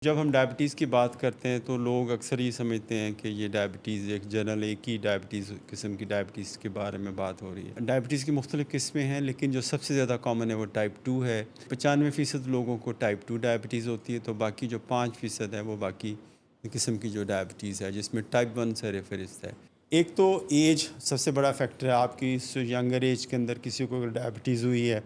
جب ہم ڈائبٹیز کی بات کرتے ہیں تو لوگ اکثر یہ سمجھتے ہیں کہ یہ ڈائبٹیز ایک جنرل ایک ہی ڈائبٹیز قسم کی ڈائبٹیز کے بارے میں بات ہو رہی ہے۔ ڈائبٹیز کی مختلف قسمیں ہیں، لیکن جو سب سے زیادہ کامن ہے وہ ٹائپ 2 ہے۔ 95% لوگوں کو ٹائپ 2 ڈائبٹیز ہوتی ہے، تو باقی جو 5% ہے وہ باقی قسم کی جو ڈائبٹیز ہے، جس میں ٹائپ 1 سے فہرست ہے۔ ایک تو ایج سب سے بڑا فیکٹر ہے۔ آپ کی ینگر ایج کے اندر کسی کو اگر ڈائبٹیز ہوئی ہے،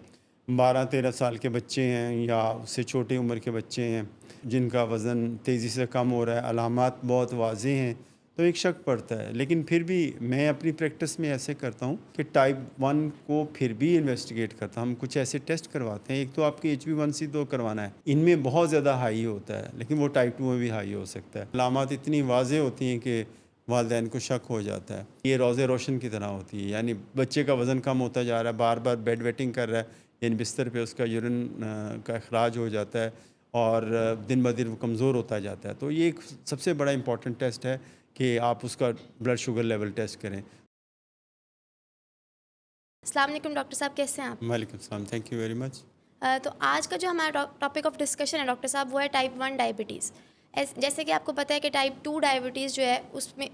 12-13 سال کے بچے ہیں یا اس سے چھوٹی عمر کے بچے ہیں جن کا وزن تیزی سے کم ہو رہا ہے، علامات بہت واضح ہیں، تو ایک شک پڑتا ہے۔ لیکن پھر بھی میں اپنی پریکٹس میں ایسے کرتا ہوں کہ ٹائپ 1 کو پھر بھی انویسٹیگیٹ کرتا ہوں۔ ہم کچھ ایسے ٹیسٹ کرواتے ہیں۔ ایک تو آپ کی HbA1c کروانا ہے، ان میں بہت زیادہ ہائی ہوتا ہے، لیکن وہ ٹائپ 2 میں بھی ہائی ہو سکتا ہے۔ علامات اتنی واضح ہوتی ہیں کہ والدین کو شک ہو جاتا ہے۔ یہ روز روشن کی طرح ہوتی ہے، یعنی بچے کا وزن کم ہوتا جا رہا ہے، بار بار بیڈ ویٹنگ کر رہا ہے، یعنی بستر پہ اس کا یورین کا اخراج ہو جاتا ہے اور دن بدن وہ کمزور ہوتا جاتا ہے۔ تو یہ ایک سب سے بڑا امپورٹنٹ ٹیسٹ ہے کہ آپ اس کا بلڈ شوگر لیول ٹیسٹ کریں۔ السلام علیکم ڈاکٹر صاحب، کیسے ہیں آپ؟ وعلیکم السلام، تھینک یو ویری مچ۔ تو آج کا جو ہمارا ٹاپک آف ڈسکشن ہے ڈاکٹر صاحب، وہ ہے ٹائپ 1 ڈائبٹیز۔ جیسے کہ آپ کو پتہ ہے کہ ٹائپ 2 ڈائبٹیز جو ہے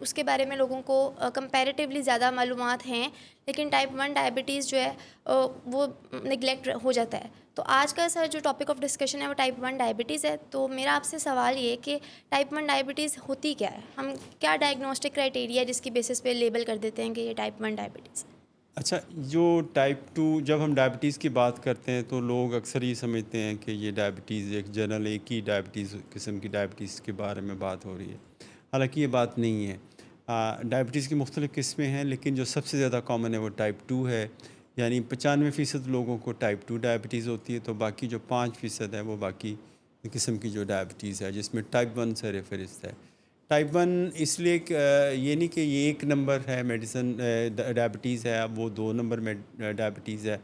اس کے بارے میں لوگوں کو کمپیریٹیولی زیادہ معلومات ہیں، لیکن ٹائپ 1 ڈائبٹیز جو ہے وہ نگلیکٹ ہو جاتا ہے۔ تو آج کا سر جو ٹاپک آف ڈسکشن ہے وہ ٹائپ 1 ڈائبٹیز ہے۔ تو میرا آپ سے سوال یہ ہے کہ ٹائپ 1 ڈائبٹیز ہوتی کیا ہے؟ ہم کیا ڈائگنوسٹک کرائٹیریا جس کی بیسس پہ لیبل کر دیتے ہیں کہ یہ ٹائپ 1 ڈائبٹیز ہے؟ اچھا، جو ٹائپ 2، جب ہم ڈائبٹیز کی بات کرتے ہیں تو لوگ اکثر یہ سمجھتے ہیں کہ یہ ڈائبٹیز ایک جنرل ایک ہی ڈائبٹیز قسم کی ڈائبٹیز کے بارے میں بات ہو رہی ہے، حالانکہ یہ بات نہیں ہے۔ ڈائبٹیز کی مختلف قسمیں ہیں، لیکن جو سب سے زیادہ کامن ہے وہ ٹائپ 2 ہے، یعنی 95% لوگوں کو ٹائپ 2 ڈائبٹیز ہوتی ہے، تو باقی جو 5% ہے وہ باقی قسم کی جو ڈائبٹیز ہے، جس میں ٹائپ 1 سے فہرست ہے۔ ٹائپ 1 اس لیے کہ یہ نہیں کہ یہ ایک نمبر ہے میڈیسن ڈائبٹیز ہے، اب وہ 2 نمبر میں ڈائبٹیز ہے،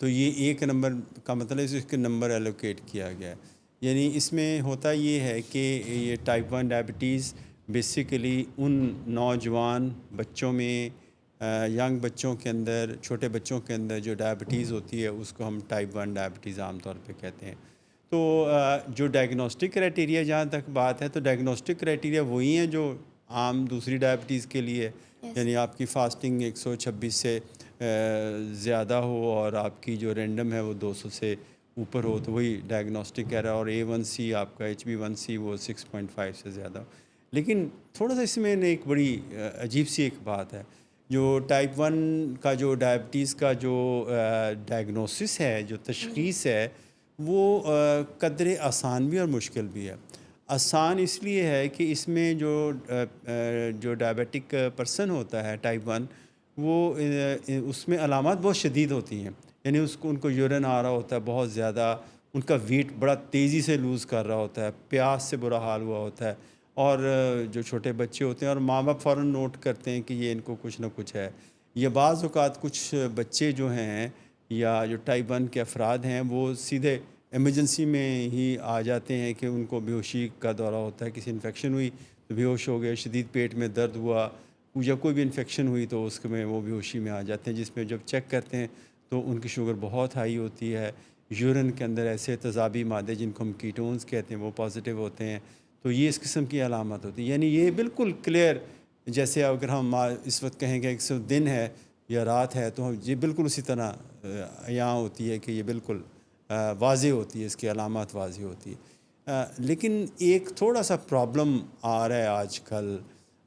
تو یہ ایک نمبر کا مطلب ہے اس کے نمبر ایلوکیٹ کیا گیا ہے۔ یعنی اس میں ہوتا یہ ہے کہ یہ ٹائپ 1 ڈائبٹیز بیسیکلی ان نوجوان بچوں میں، ینگ بچوں کے اندر، چھوٹے بچوں کے اندر جو ڈائبٹیز ہوتی ہے اس کو ہم ٹائپ 1 ڈائبٹیز عام طور پہ کہتے ہیں۔ تو جو ڈائگنوسٹک کرائٹیریا جہاں تک بات ہے، تو ڈائگنوسٹک کرائٹیریا وہی ہیں جو عام دوسری ڈائبٹیز کے لیے، یس۔ یعنی آپ کی فاسٹنگ 126 سے زیادہ ہو اور آپ کی جو رینڈم ہے وہ 200 سے اوپر ہو، تو وہی ڈائگنوسٹک کہہ رہا ہے، اور A1C آپ کا HbA1c وہ 6.5 سے زیادہ ہو۔ لیکن تھوڑا سا اس میں ایک بڑی عجیب سی ایک بات ہے، جو ٹائپ 1 کا جو ڈائبٹیز کا جو ڈائگنوسس ہے، جو تشخیص ہے، وہ قدر آسان بھی اور مشکل بھی ہے۔ آسان اس لیے ہے کہ اس میں جو ڈائبیٹک پرسن ہوتا ہے ٹائپ 1، وہ اس میں علامات بہت شدید ہوتی ہیں، یعنی ان کو یورین آ رہا ہوتا ہے بہت زیادہ، ان کا ویٹ بڑا تیزی سے لوز کر رہا ہوتا ہے، پیاس سے برا حال ہوا ہوتا ہے، اور جو چھوٹے بچے ہوتے ہیں اور ماں باپ فوراً نوٹ کرتے ہیں کہ یہ ان کو کچھ نہ کچھ ہے۔ یہ بعض اوقات کچھ بچے جو ہیں یا جو ٹائپ 1 کے افراد ہیں وہ سیدھے ایمرجنسی میں ہی آ جاتے ہیں کہ ان کو بے ہوشی کا دورہ ہوتا ہے، کسی انفیکشن ہوئی تو بے ہوش ہو گئے، شدید پیٹ میں درد ہوا یا کوئی بھی انفیکشن ہوئی تو اس میں وہ بے ہوشی میں آ جاتے ہیں، جس میں جب چیک کرتے ہیں تو ان کی شوگر بہت ہائی ہوتی ہے، یورین کے اندر ایسے تیزابی مادے جن کو ہم کیٹونز کہتے ہیں وہ پازیٹیو ہوتے ہیں، تو یہ اس قسم کی علامت ہوتی ہے۔ یعنی یہ بالکل کلیئر، جیسے اگر ہم اس وقت کہیں گے کہ دن ہے یا رات ہے، تو یہ بالکل اسی طرح یہاں ہوتی ہے کہ یہ بالکل واضح ہوتی ہے، اس کی علامات واضح ہوتی ہے۔ لیکن ایک تھوڑا سا پرابلم آ رہا ہے آج کل،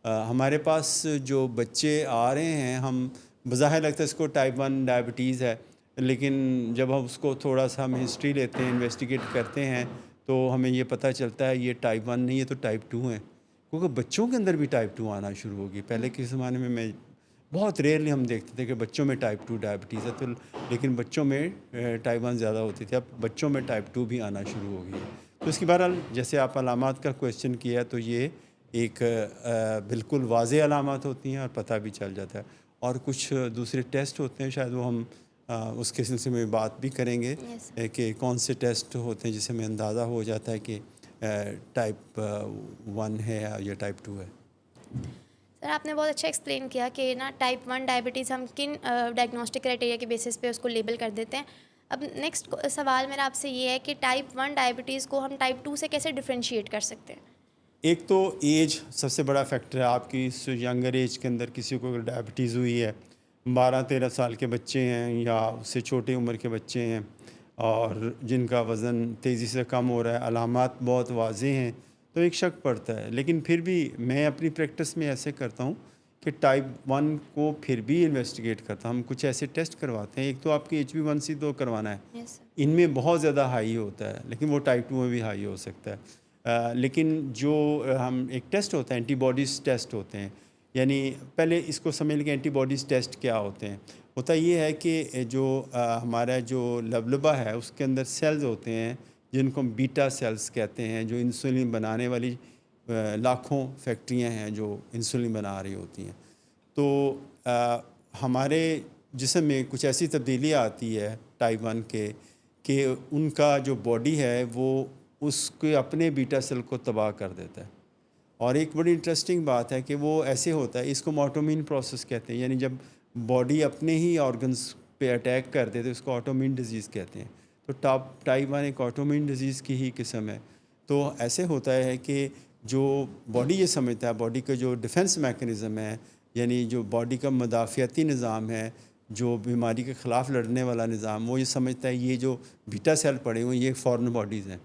ہمارے پاس جو بچے آ رہے ہیں، ہم بظاہر لگتا ہے اس کو ٹائپ 1 ڈائبٹیز ہے، لیکن جب ہم اس کو تھوڑا سا ہم ہسٹری لیتے ہیں، انویسٹیگیٹ کرتے ہیں، تو ہمیں یہ پتہ چلتا ہے یہ ٹائپ 1 نہیں ہے تو ٹائپ 2 ہیں، کیونکہ بچوں کے اندر بھی ٹائپ 2 آنا شروع ہوگی۔ پہلے کے زمانے میں بہت ریئرلی ہم دیکھتے تھے کہ بچوں میں ٹائپ 2 ڈائبٹیز ہے، تو لیکن بچوں میں ٹائپ 1 زیادہ ہوتی تھی، اب بچوں میں ٹائپ 2 بھی آنا شروع ہو گئی ہے۔ تو اس کی بہرحال جیسے آپ علامات کا کویشچن کیا، تو یہ ایک بالکل واضح علامات ہوتی ہیں اور پتہ بھی چل جاتا ہے، اور کچھ دوسرے ٹیسٹ ہوتے ہیں، شاید وہ ہم اس کے سلسلے میں بات بھی کریں گے یس۔ کہ کون سے ٹیسٹ ہوتے ہیں جس سے ہمیں اندازہ ہو جاتا ہے کہ ٹائپ 1 ہے یا ٹائپ 2 ہے۔ سر آپ نے بہت اچھا ایکسپلین کیا کہ نا ٹائپ 1 ڈائبٹیز ہم کن ڈائگنوسٹک کرائٹیریا کے بیسس پہ اس کو لیبل کر دیتے ہیں۔ اب نیکسٹ سوال میرا آپ سے یہ ہے کہ ٹائپ 1 ڈائبٹیز کو ہم ٹائپ 2 سے کیسے ڈفرینشیٹ کر سکتے ہیں؟ ایک تو ایج سب سے بڑا فیکٹر ہے. آپ کی ینگر ایج کے اندر کسی کو اگر ڈائبٹیز ہوئی ہے، 12-13 سال کے بچے ہیں یا اس سے چھوٹے عمر کے بچے ہیں اور جن کا وزن تیزی سے کم ہو رہا ہے، علامات بہت واضح ہیں، تو ایک شک پڑتا ہے. لیکن پھر بھی میں اپنی پریکٹس میں ایسے کرتا ہوں کہ ٹائپ 1 کو پھر بھی انویسٹیگیٹ کرتا ہوں. ہم کچھ ایسے ٹیسٹ کرواتے ہیں. ایک تو آپ کی HbA1c تو کروانا ہے، یس سر. ان میں بہت زیادہ ہائی ہوتا ہے، لیکن وہ ٹائپ 2 میں بھی ہائی ہو سکتا ہے. لیکن جو ہم ایک ٹیسٹ ہوتا ہے، اینٹی باڈیز ٹیسٹ ہوتے ہیں. یعنی پہلے اس کو سمجھ لیں کہ اینٹی باڈیز ٹیسٹ کیا ہوتے ہیں. ہوتا یہ ہے کہ جو ہمارا جو لبلبہ ہے اس کے اندر سیلز ہوتے ہیں جن کو ہم بیٹا سیلز کہتے ہیں، جو انسولین بنانے والی لاکھوں فیکٹریاں ہیں جو انسولین بنا رہی ہوتی ہیں. تو ہمارے جسم میں کچھ ایسی تبدیلی آتی ہے ٹائپ 1 کے کہ ان کا جو باڈی ہے وہ اس کے اپنے بیٹا سیل کو تباہ کر دیتا ہے. اور ایک بڑی انٹرسٹنگ بات ہے کہ وہ ایسے ہوتا ہے، اس کو آٹومین پروسیس کہتے ہیں. یعنی جب باڈی اپنے ہی آرگنز پہ اٹیک کر دیتے اس کو آٹومین ڈیزیز کہتے ہیں. تو ٹائپ 1 ایک آٹومین ڈیزیز کی ہی قسم ہے. تو ایسے ہوتا ہے کہ جو باڈی یہ سمجھتا ہے، باڈی کا جو ڈیفنس میکانزم ہے، یعنی جو باڈی کا مدافعتی نظام ہے، جو بیماری کے خلاف لڑنے والا نظام، وہ یہ سمجھتا ہے یہ جو بیٹا سیل پڑے ہوئے یہ فورن باڈیز ہیں.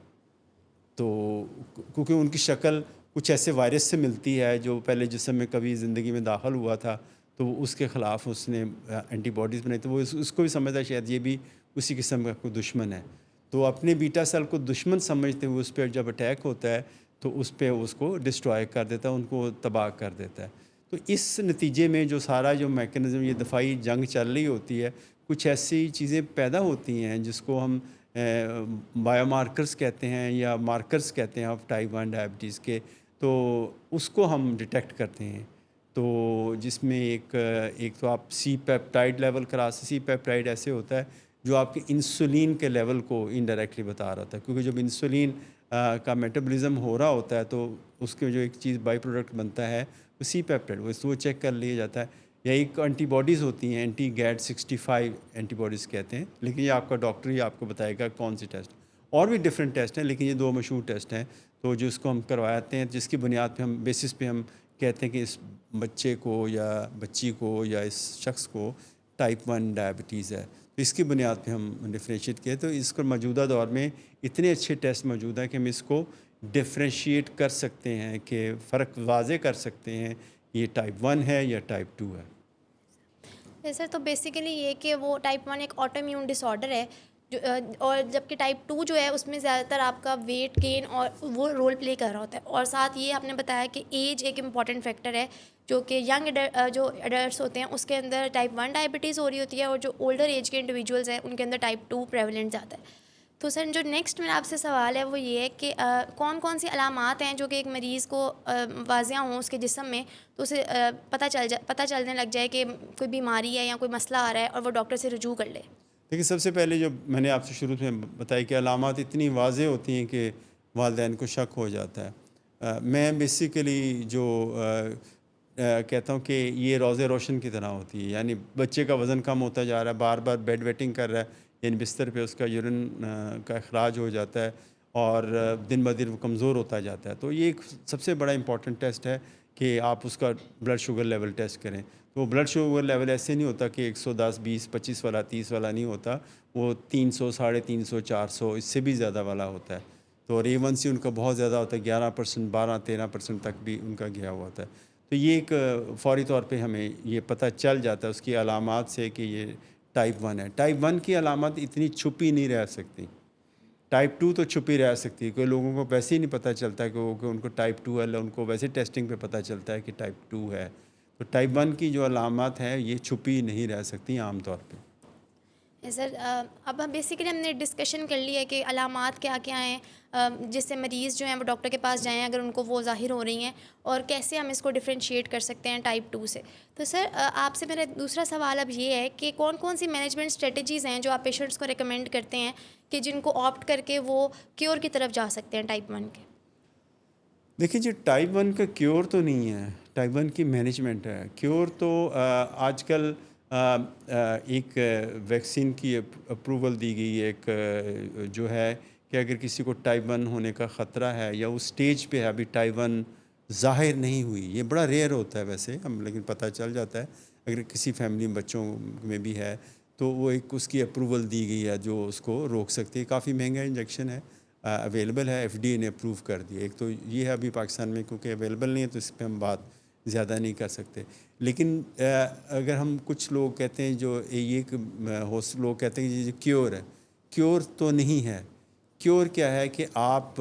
تو کیونکہ ان کی شکل کچھ ایسے وائرس سے ملتی ہے جو پہلے جسم میں کبھی زندگی میں داخل ہوا تھا، تو اس کے خلاف اس نے اینٹی باڈیز بنائی. تو وہ اس کو بھی سمجھتا ہے شاید یہ بھی اسی قسم کا کوئی دشمن ہے. تو اپنے بیٹا سیل کو دشمن سمجھتے ہوئے اس پہ جب اٹیک ہوتا ہے تو اس پہ اس کو ڈسٹرائے کر دیتا ہے، ان کو تباہ کر دیتا ہے. تو اس نتیجے میں جو سارا جو میکانزم یہ دفاعی جنگ چل رہی ہوتی ہے، کچھ ایسی چیزیں پیدا ہوتی ہیں جس کو ہم بایو مارکرز کہتے ہیں یا مارکرز کہتے ہیں آف ٹائپ 1 ڈائبٹیز کے. تو اس کو ہم ڈیٹیکٹ کرتے ہیں. تو جس میں ایک تو آپ سی پیپٹائڈ لیول سی پیپٹائڈ ایسے ہوتا ہے جو آپ کے انسولین کے لیول کو انڈائریکٹلی بتا رہا ہوتا ہے. کیونکہ جب انسولین کا میٹابولزم ہو رہا ہوتا ہے تو اس کے جو ایک چیز بائی پروڈکٹ بنتا ہے وہ سی پیپٹائڈ، وہ چیک کر لیا جاتا ہے. یا ایک اینٹی باڈیز ہوتی ہیں، اینٹی گیٹ 65 اینٹی باڈیز کہتے ہیں. لیکن یہ آپ کا ڈاکٹر ہی آپ کو بتائے گا کون سی ٹیسٹ. اور بھی ڈفرینٹ ٹیسٹ ہیں لیکن یہ 2 مشہور ٹیسٹ ہیں. تو جو اس کو ہم کرواتے ہیں، جس کی بنیاد پہ ہم بیسس پہ ہم کہتے ہیں کہ اس بچے کو یا بچی کو یا اس شخص کو ٹائپ 1 ڈائبٹیز ہے. تو اس کی بنیاد پہ ہم ڈفرینشیٹ کیے. تو اس کو موجودہ دور میں اتنے اچھے ٹیسٹ موجود ہیں کہ ہم اس کو ڈفرینشیٹ کر سکتے ہیں، کہ فرق واضح کر سکتے ہیں یہ ٹائپ 1 ہے یا ٹائپ 2 ہے. سر تو بیسیکلی یہ کہ وہ ٹائپ 1 ایک آٹو امیون ڈس آرڈر ہے جو اور جبکہ ٹائپ 2 جو ہے اس میں زیادہ تر آپ کا ویٹ گین اور وہ رول پلے کر رہا ہوتا ہے. اور ساتھ یہ آپ نے بتایا کہ ایج ایک امپورٹنٹ فیکٹر ہے، جو کہ ینگ جو ایڈلٹس ہوتے ہیں اس کے اندر ٹائپ 1 ڈائبٹیز ہو رہی ہوتی ہے، اور جو اولڈر ایج کے انڈیویجولز ہیں ان کے اندر ٹائپ 2 پریویلنٹ زیادہ ہے. تو سر جو نیکسٹ میرا آپ سے سوال ہے وہ یہ ہے کہ کون کون سی علامات ہیں جو کہ ایک مریض کو واضح ہوں اس کے جسم میں، تو اسے پتہ چلنے لگ جائے کہ کوئی بیماری ہے یا کوئی مسئلہ آ رہا ہے اور وہ ڈاکٹر سے رجوع کر لے. لیکن سب سے پہلے جو میں نے آپ سے شروع میں بتایا کہ علامات اتنی واضح ہوتی ہیں کہ والدین کو شک ہو جاتا ہے. میں بیسیکلی جو کہتا ہوں کہ یہ روز روشن کی طرح ہوتی ہے. یعنی بچے کا وزن کم ہوتا جا رہا ہے، بار بار بیڈ ویٹنگ کر رہا ہے، یعنی بستر پہ اس کا یورین کا اخراج ہو جاتا ہے اور دن بدن وہ کمزور ہوتا جاتا ہے. تو یہ ایک سب سے بڑا امپورٹنٹ ٹیسٹ ہے کہ آپ اس کا بلڈ شوگر لیول ٹیسٹ کریں. تو وہ بلڈ شوگر لیول ایسے نہیں ہوتا کہ 110 20 25 والا 30 والا نہیں ہوتا، وہ 300 350 400 اس سے بھی زیادہ والا ہوتا ہے. تو اور A1C ان کا بہت زیادہ ہوتا ہے، 11% 12-13% تک بھی ان کا گیا ہوا ہوتا ہے. تو یہ ایک فوری طور پہ ہمیں یہ پتہ چل جاتا ہے اس کی علامات سے کہ یہ ٹائپ 1 ہے. ٹائپ 1 کی علامات اتنی چھپی نہیں رہ سکتی. ٹائپ 2 تو چھپی رہ سکتی ہے، کوئی لوگوں کو ویسے ہی نہیں پتہ چلتا کہ ان کو ٹائپ 2 ہے، ان کو ویسے ٹیسٹنگ پہ پتہ چلتا ہے کہ ٹائپ 2 ہے. تو ٹائپ 1 کی جو علامات ہیں یہ چھپی نہیں رہ سکتی عام طور پہ. سر اب ہم بیسیکلی ہم نے ڈسکشن کر لی ہے کہ علامات کیا کیا ہیں جس سے مریض جو ہیں وہ ڈاکٹر کے پاس جائیں اگر ان کو وہ ظاہر ہو رہی ہیں، اور کیسے ہم اس کو ڈفرینشیٹ کر سکتے ہیں ٹائپ 2 سے. تو سر آپ سے میرا دوسرا سوال اب یہ ہے کہ کون کون سی مینجمنٹ اسٹریٹجیز ہیں جو آپ پیشنٹس کو ریکمینڈ کرتے ہیں کہ جن کو آپٹ کر کے وہ کیور کی طرف جا سکتے ہیں ٹائپ 1 کے؟ دیکھیں جی، ٹائپ 1 کا کیور تو نہیں ہے، ٹائپ 1 کی مینجمنٹ ہے. کیور تو آج کل ایک ویکسین کی اپروول دی گئی ہے، ایک جو ہے کہ اگر کسی کو ٹائپ 1 ہونے کا خطرہ ہے یا اس سٹیج پہ ہے، ابھی ٹائپ 1 ظاہر نہیں ہوئی، یہ بڑا ریئر ہوتا ہے ویسے لیکن پتہ چل جاتا ہے اگر کسی فیملی میں بچوں میں بھی ہے تو وہ ایک اس کی اپروول دی گئی ہے جو اس کو روک سکتی ہے. کافی مہنگا انجیکشن ہے، اویلیبل ہے، ایف ڈی اے نے اپروو کر دیا. ایک تو یہ ہے ابھی پاکستان میں کیونکہ اویلیبل نہیں ہے تو اس پہ ہم بات زیادہ نہیں کر سکتے. لیکن اگر ہم کچھ لوگ کہتے ہیں جو یہ لوگ کہتے ہیں کہ یہ کیور ہے، کیور تو نہیں ہے. کیور کیا ہے کہ آپ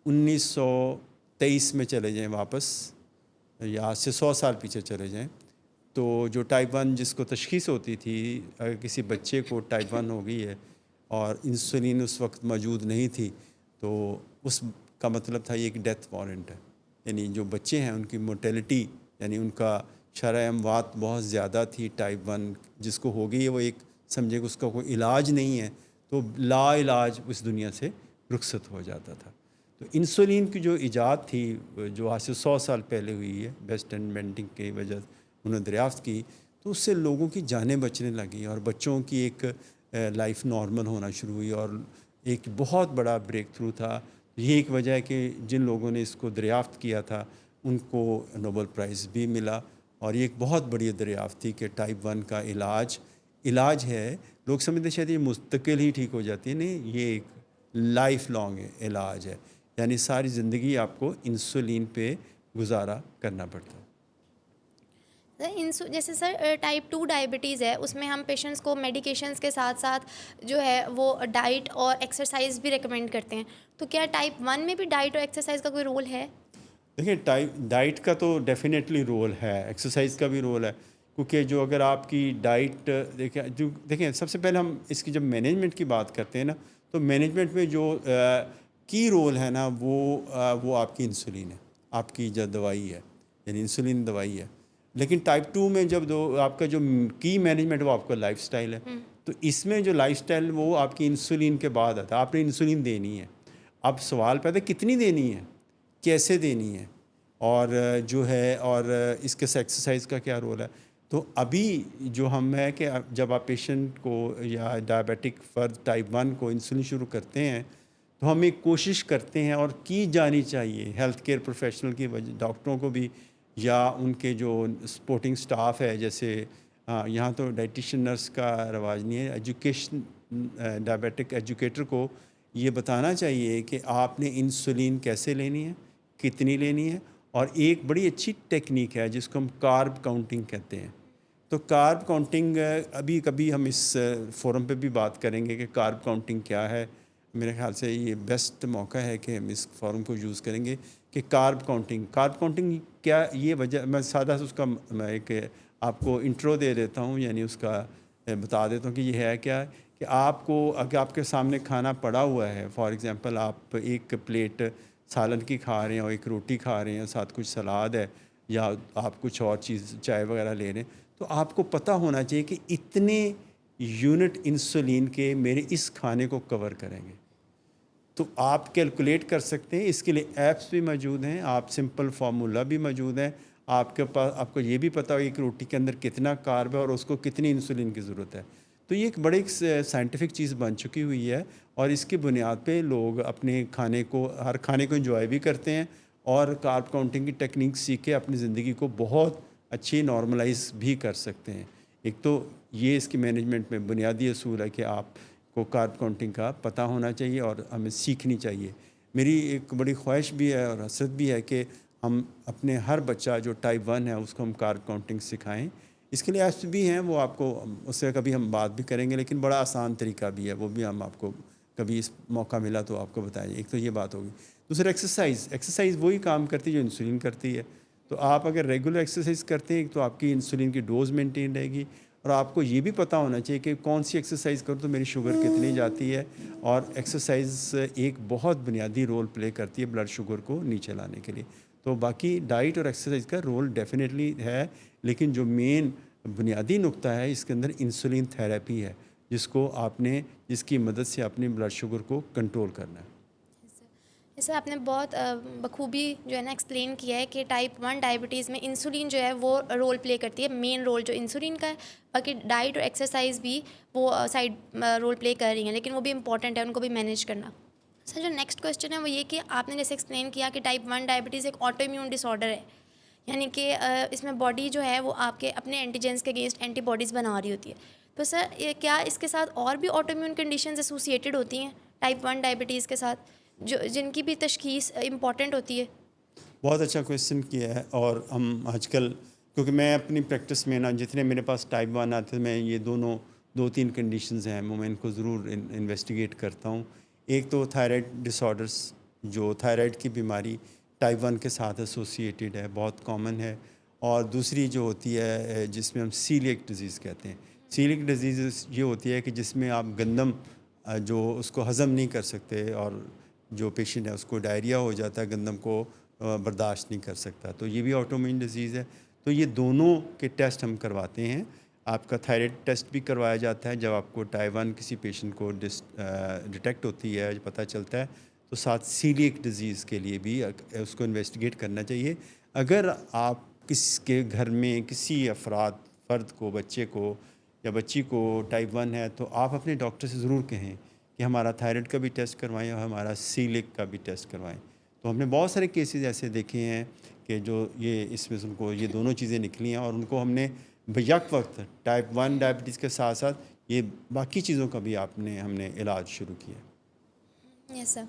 1923 میں چلے جائیں واپس یا آج سے 100 سال پیچھے چلے جائیں تو جو ٹائپ 1 جس کو تشخیص ہوتی تھی، اگر کسی بچے کو ٹائپ 1 ہو گئی ہے اور انسولین اس وقت موجود نہیں تھی تو اس کا مطلب تھا یہ ایک ڈیتھ وارنٹ ہے. یعنی جو بچے ہیں ان کی مورٹیلٹی یعنی ان کا شرح اموات بہت زیادہ تھی. ٹائپ 1 جس کو ہو گئی ہے وہ ایک سمجھے کہ اس کا کوئی علاج نہیں ہے تو لا علاج اس دنیا سے رخصت ہو جاتا تھا. تو انسولین کی جو ایجاد تھی جو آج سے 100 سال پہلے ہوئی ہے، بیسٹ انوینٹنگ کی وجہ انہوں نے دریافت کی تو اس سے لوگوں کی جانیں بچنے لگیں اور بچوں کی ایک لائف نارمل ہونا شروع ہوئی اور ایک بہت بڑا بریک تھرو تھا. یہ ایک وجہ ہے کہ جن لوگوں نے اس کو دریافت کیا تھا ان کو نوبل پرائز بھی ملا اور یہ ایک بہت بڑی دریافت تھی کہ ٹائپ 1 کا علاج ہے. لوگ سمجھتے شاید یہ مستقل ہی ٹھیک ہو جاتی ہے، نہیں، یہ ایک لائف لانگ علاج ہے. یعنی ساری زندگی آپ کو انسولین پہ گزارا کرنا پڑتا ہے. جیسے سر ٹائپ 2 ڈائبٹیز ہے، اس میں ہم پیشنٹس کو میڈیکیشنس کے ساتھ ساتھ جو ہے وہ ڈائٹ اور ایکسرسائز بھی ریکمینڈ کرتے ہیں. تو کیا ٹائپ 1 میں بھی ڈائٹ اور ایکسرسائز کا کوئی رول ہے؟ دیکھیں ڈائٹ کا تو ڈیفینیٹلی رول ہے، ایکسرسائز کا بھی رول ہے. کیونکہ جو اگر آپ کی ڈائٹ دیکھیں سب سے پہلے ہم اس کی جب مینجمنٹ کی بات کرتے ہیں نا تو مینجمنٹ میں جو کی رول ہے نا وہ آپ کی انسولین ہے، آپ کی جو دوائی ہے، یعنی انسولین دوائی ہے. لیکن ٹائپ 2 میں جب آپ کا جو کی مینجمنٹ وہ آپ کا لائف سٹائل ہے. تو اس میں جو لائف سٹائل وہ آپ کی انسولین کے بعد آتا ہے. آپ نے انسولین دینی ہے. اب سوال پیدا کتنی دینی ہے، کیسے دینی ہے، اور جو ہے اور اس کے ایکسرسائز کا کیا رول ہے. تو ابھی جو ہم ہے کہ جب آپ پیشنٹ کو یا ڈائبیٹک فرد ٹائپ 1 کو انسولین شروع کرتے ہیں تو ہم ایک کوشش کرتے ہیں اور کی جانی چاہیے ہیلتھ کیئر پروفیشنل کی وجہ، ڈاکٹروں کو بھی یا ان کے جو سپورٹنگ سٹاف ہے، جیسے یہاں تو ڈائٹیشین نرس کا رواج نہیں ہے، ایجوکیشن ڈائبیٹک ایجوکیٹر کو یہ بتانا چاہیے کہ آپ نے انسولین کیسے لینی ہے، کتنی لینی ہے. اور ایک بڑی اچھی ٹیکنیک ہے جس کو ہم کارب کاؤنٹنگ کہتے ہیں. تو کارب کاؤنٹنگ ابھی کبھی ہم اس فورم پہ بھی بات کریں گے کہ کارب کاؤنٹنگ کیا ہے. میرے خیال سے یہ بیسٹ موقع ہے کہ ہم اس فورم کو یوز کریں گے کہ کارب کاؤنٹنگ کیا. یہ وجہ میں سادہ سے اس کا میں ایک آپ کو انٹرو دے دیتا ہوں، یعنی اس کا بتا دیتا ہوں کہ یہ ہے کیا کہ آپ کو اگر آپ کے سامنے کھانا پڑا ہوا ہے، فار ایگزامپل آپ ایک پلیٹ سالن کی کھا رہے ہیں اور ایک روٹی کھا رہے ہیں، ساتھ کچھ سلاد ہے یا آپ کچھ اور چیز چائے وغیرہ لے رہے ہیں، تو آپ کو پتہ ہونا چاہیے کہ اتنے یونٹ انسولین کے میرے اس کھانے کو کور کریں گے. تو آپ کیلکولیٹ کر سکتے ہیں. اس کے لیے ایپس بھی موجود ہیں، آپ سمپل فارمولا بھی موجود ہیں. آپ کے پاس آپ کو یہ بھی پتہ ہوگا کہ روٹی کے اندر کتنا کارب ہے اور اس کو کتنی انسولین کی ضرورت ہے. تو یہ ایک بڑی سائنٹیفک چیز بن چکی ہوئی ہے اور اس کی بنیاد پہ لوگ اپنے کھانے کو ہر کھانے کو انجوائے بھی کرتے ہیں اور کارب کاؤنٹنگ کی ٹیکنیک سیکھ کے اپنی زندگی کو بہت اچھی نارملائز بھی کر سکتے ہیں. ایک تو یہ اس کی مینجمنٹ میں بنیادی اصول ہے کہ آپ کو کارب کاؤنٹنگ کا پتہ ہونا چاہیے اور ہمیں سیکھنی چاہیے. میری ایک بڑی خواہش بھی ہے اور حسرت بھی ہے کہ ہم اپنے ہر بچہ جو ٹائپ 1 ہے اس کو ہم کارب کاؤنٹنگ سکھائیں. اس کے لیے ایپس بھی ہیں، وہ آپ کو اس سے کبھی ہم بات بھی کریں گے، لیکن بڑا آسان طریقہ بھی ہے، وہ بھی ہم آپ کو کبھی اس موقع ملا تو آپ کو بتائیں. ایک تو یہ بات ہوگی. دوسرا ایکسرسائز وہی کام کرتی ہے جو انسولین کرتی ہے. تو آپ اگر ریگولر ایکسرسائز کرتے ہیں تو آپ کی انسولین کی ڈوز مینٹین رہے گی اور آپ کو یہ بھی پتہ ہونا چاہیے کہ کون سی ایکسرسائز کروں تو میری شوگر کتنی جاتی ہے. اور ایکسرسائز ایک بہت بنیادی رول پلے کرتی ہے بلڈ شوگر کو نیچے لانے کے لیے. تو باقی ڈائٹ اور ایکسرسائز کا رول ڈیفینیٹلی ہے، لیکن جو مین بنیادی نقطہ ہے اس کے اندر انسولین تھیراپی ہے جس کی مدد سے اپنی بلڈ شوگر کو کنٹرول کرنا ہے. جیسے آپ نے بہت بخوبی جو ہے نا ایکسپلین کیا ہے کہ ٹائپ 1 ڈائبٹیز میں انسولین جو ہے وہ رول پلے کرتی ہے، مین رول جو انسولین کا ہے، باقی ڈائٹ اور ایکسرسائز بھی وہ سائڈ رول پلے کر رہی ہیں، لیکن وہ بھی امپورٹنٹ ہے ان کو بھی مینیج کرنا۔ سر جو نیکسٹ کویسچن ہے وہ یہ کہ آپ نے جیسے ایکسپلین کیا کہ ٹائپ 1 ڈائبٹیز ایک آٹو امیون ڈس آرڈر ہے، یعنی کہ اس میں باڈی جو ہے وہ آپ کے اپنے اینٹیجنس کے اگینسٹ اینٹی باڈیز بنا رہی ہوتی ہے، تو سر یہ کیا اس کے ساتھ اور بھی آٹو امیون کنڈیشنز ایسوسیٹیڈ ہوتی ہیں ٹائپ 1 ڈائبٹیز کے ساتھ، جن کی بھی تشخیص امپورٹنٹ ہوتی ہے؟ بہت اچھا کویشچن کیا ہے، اور ہم آج کل کیونکہ میں اپنی پریکٹس میں نا جتنے میرے پاس ٹائپ 1 آتے ہیں، میں یہ دو تین کنڈیشنز ہیں میں ان کو ضرور انویسٹیگیٹ کرتا ہوں۔ ایک تو تھائرائڈ ڈس آرڈرس، جو تھائرائڈ کی بیماری ٹائپ 1 کے ساتھ ایسوسیٹیڈ ہے، بہت کامن ہے، اور دوسری جو ہوتی ہے جس میں ہم سیلیک ڈیزیز کہتے ہیں۔ سیلیک ڈیزیز یہ ہوتی ہے کہ جس میں آپ گندم جو اس کو ہضم نہیں کر سکتے، اور جو پیشنٹ ہے اس کو ڈائریا ہو جاتا ہے، گندم کو برداشت نہیں کر سکتا، تو یہ بھی آٹو امیون ڈیزیز ہے۔ تو یہ دونوں کے ٹیسٹ ہم کرواتے ہیں۔ آپ کا تھائرائڈ ٹیسٹ بھی کروایا جاتا ہے جب آپ کو ٹائپ 1 کسی پیشنٹ کو ڈیٹیکٹ ہوتی ہے، پتہ چلتا ہے، تو ساتھ سیلیک ڈیزیز کے لیے بھی اس کو انویسٹیگیٹ کرنا چاہیے۔ اگر آپ کس کے گھر میں کسی فرد کو، بچے کو یا بچی کو ٹائپ 1 ہے، تو آپ اپنے ڈاکٹر سے ضرور کہیں کہ ہمارا تھائرائڈ کا بھی ٹیسٹ کروائیں اور ہمارا سیلیک کا بھی ٹیسٹ کروائیں۔ تو ہم نے بہت سارے کیسز ایسے دیکھے ہیں کہ جو اس میں ان کو یہ دونوں چیزیں نکلی ہیں، اور ان کو ہم نے بیک وقت ٹائپ 1 ڈائبٹیز کے ساتھ ساتھ یہ باقی چیزوں کا بھی ہم نے علاج شروع کیا۔ یس سر۔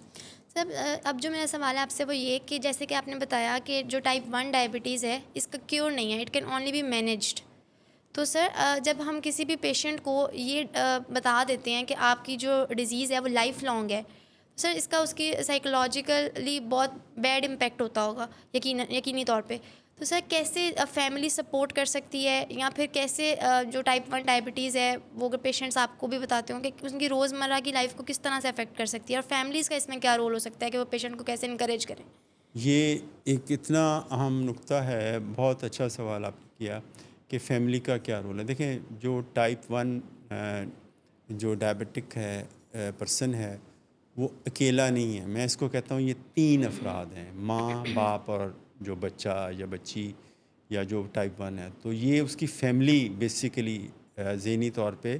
سر اب جو میرا سوال ہے آپ سے وہ یہ کہ جیسے کہ آپ نے بتایا کہ جو ٹائپ 1 ڈائبٹیز ہے اس کا کیور نہیں ہے، it can only be managed, تو سر جب ہم کسی بھی پیشنٹ کو یہ بتا دیتے ہیں کہ آپ کی جو ڈیزیز ہے وہ لائف لانگ ہے، سر اس کا اس کی سائیکولوجیکلی بہت بیڈ امپیکٹ ہوتا ہوگا یقینی طور پہ، تو سر کیسے فیملی سپورٹ کر سکتی ہے، یا پھر کیسے جو ٹائپ 1 ڈائبٹیز ہے وہ اگر پیشنٹس آپ کو بھی بتاتے ہوں کہ ان کی روزمرہ کی لائف کو کس طرح سے افیکٹ کر سکتی ہے، اور فیملیز کا اس میں کیا رول ہو سکتا ہے کہ وہ پیشنٹ کو کیسے انکریج کریں؟ یہ ایک اتنا اہم نقطہ ہے، بہت اچھا سوال آپ نے کیا کہ فیملی کا کیا رول ہے۔ دیکھیں، جو ٹائپ 1 جو ڈائبٹک ہے پرسن ہے، وہ اکیلا نہیں ہے۔ میں اس کو کہتا ہوں یہ 3 افراد ہیں، ماں، باپ اور جو بچہ یا بچی یا جو ٹائپ 1 ہے، تو یہ اس کی فیملی بیسیکلی ذہنی طور پہ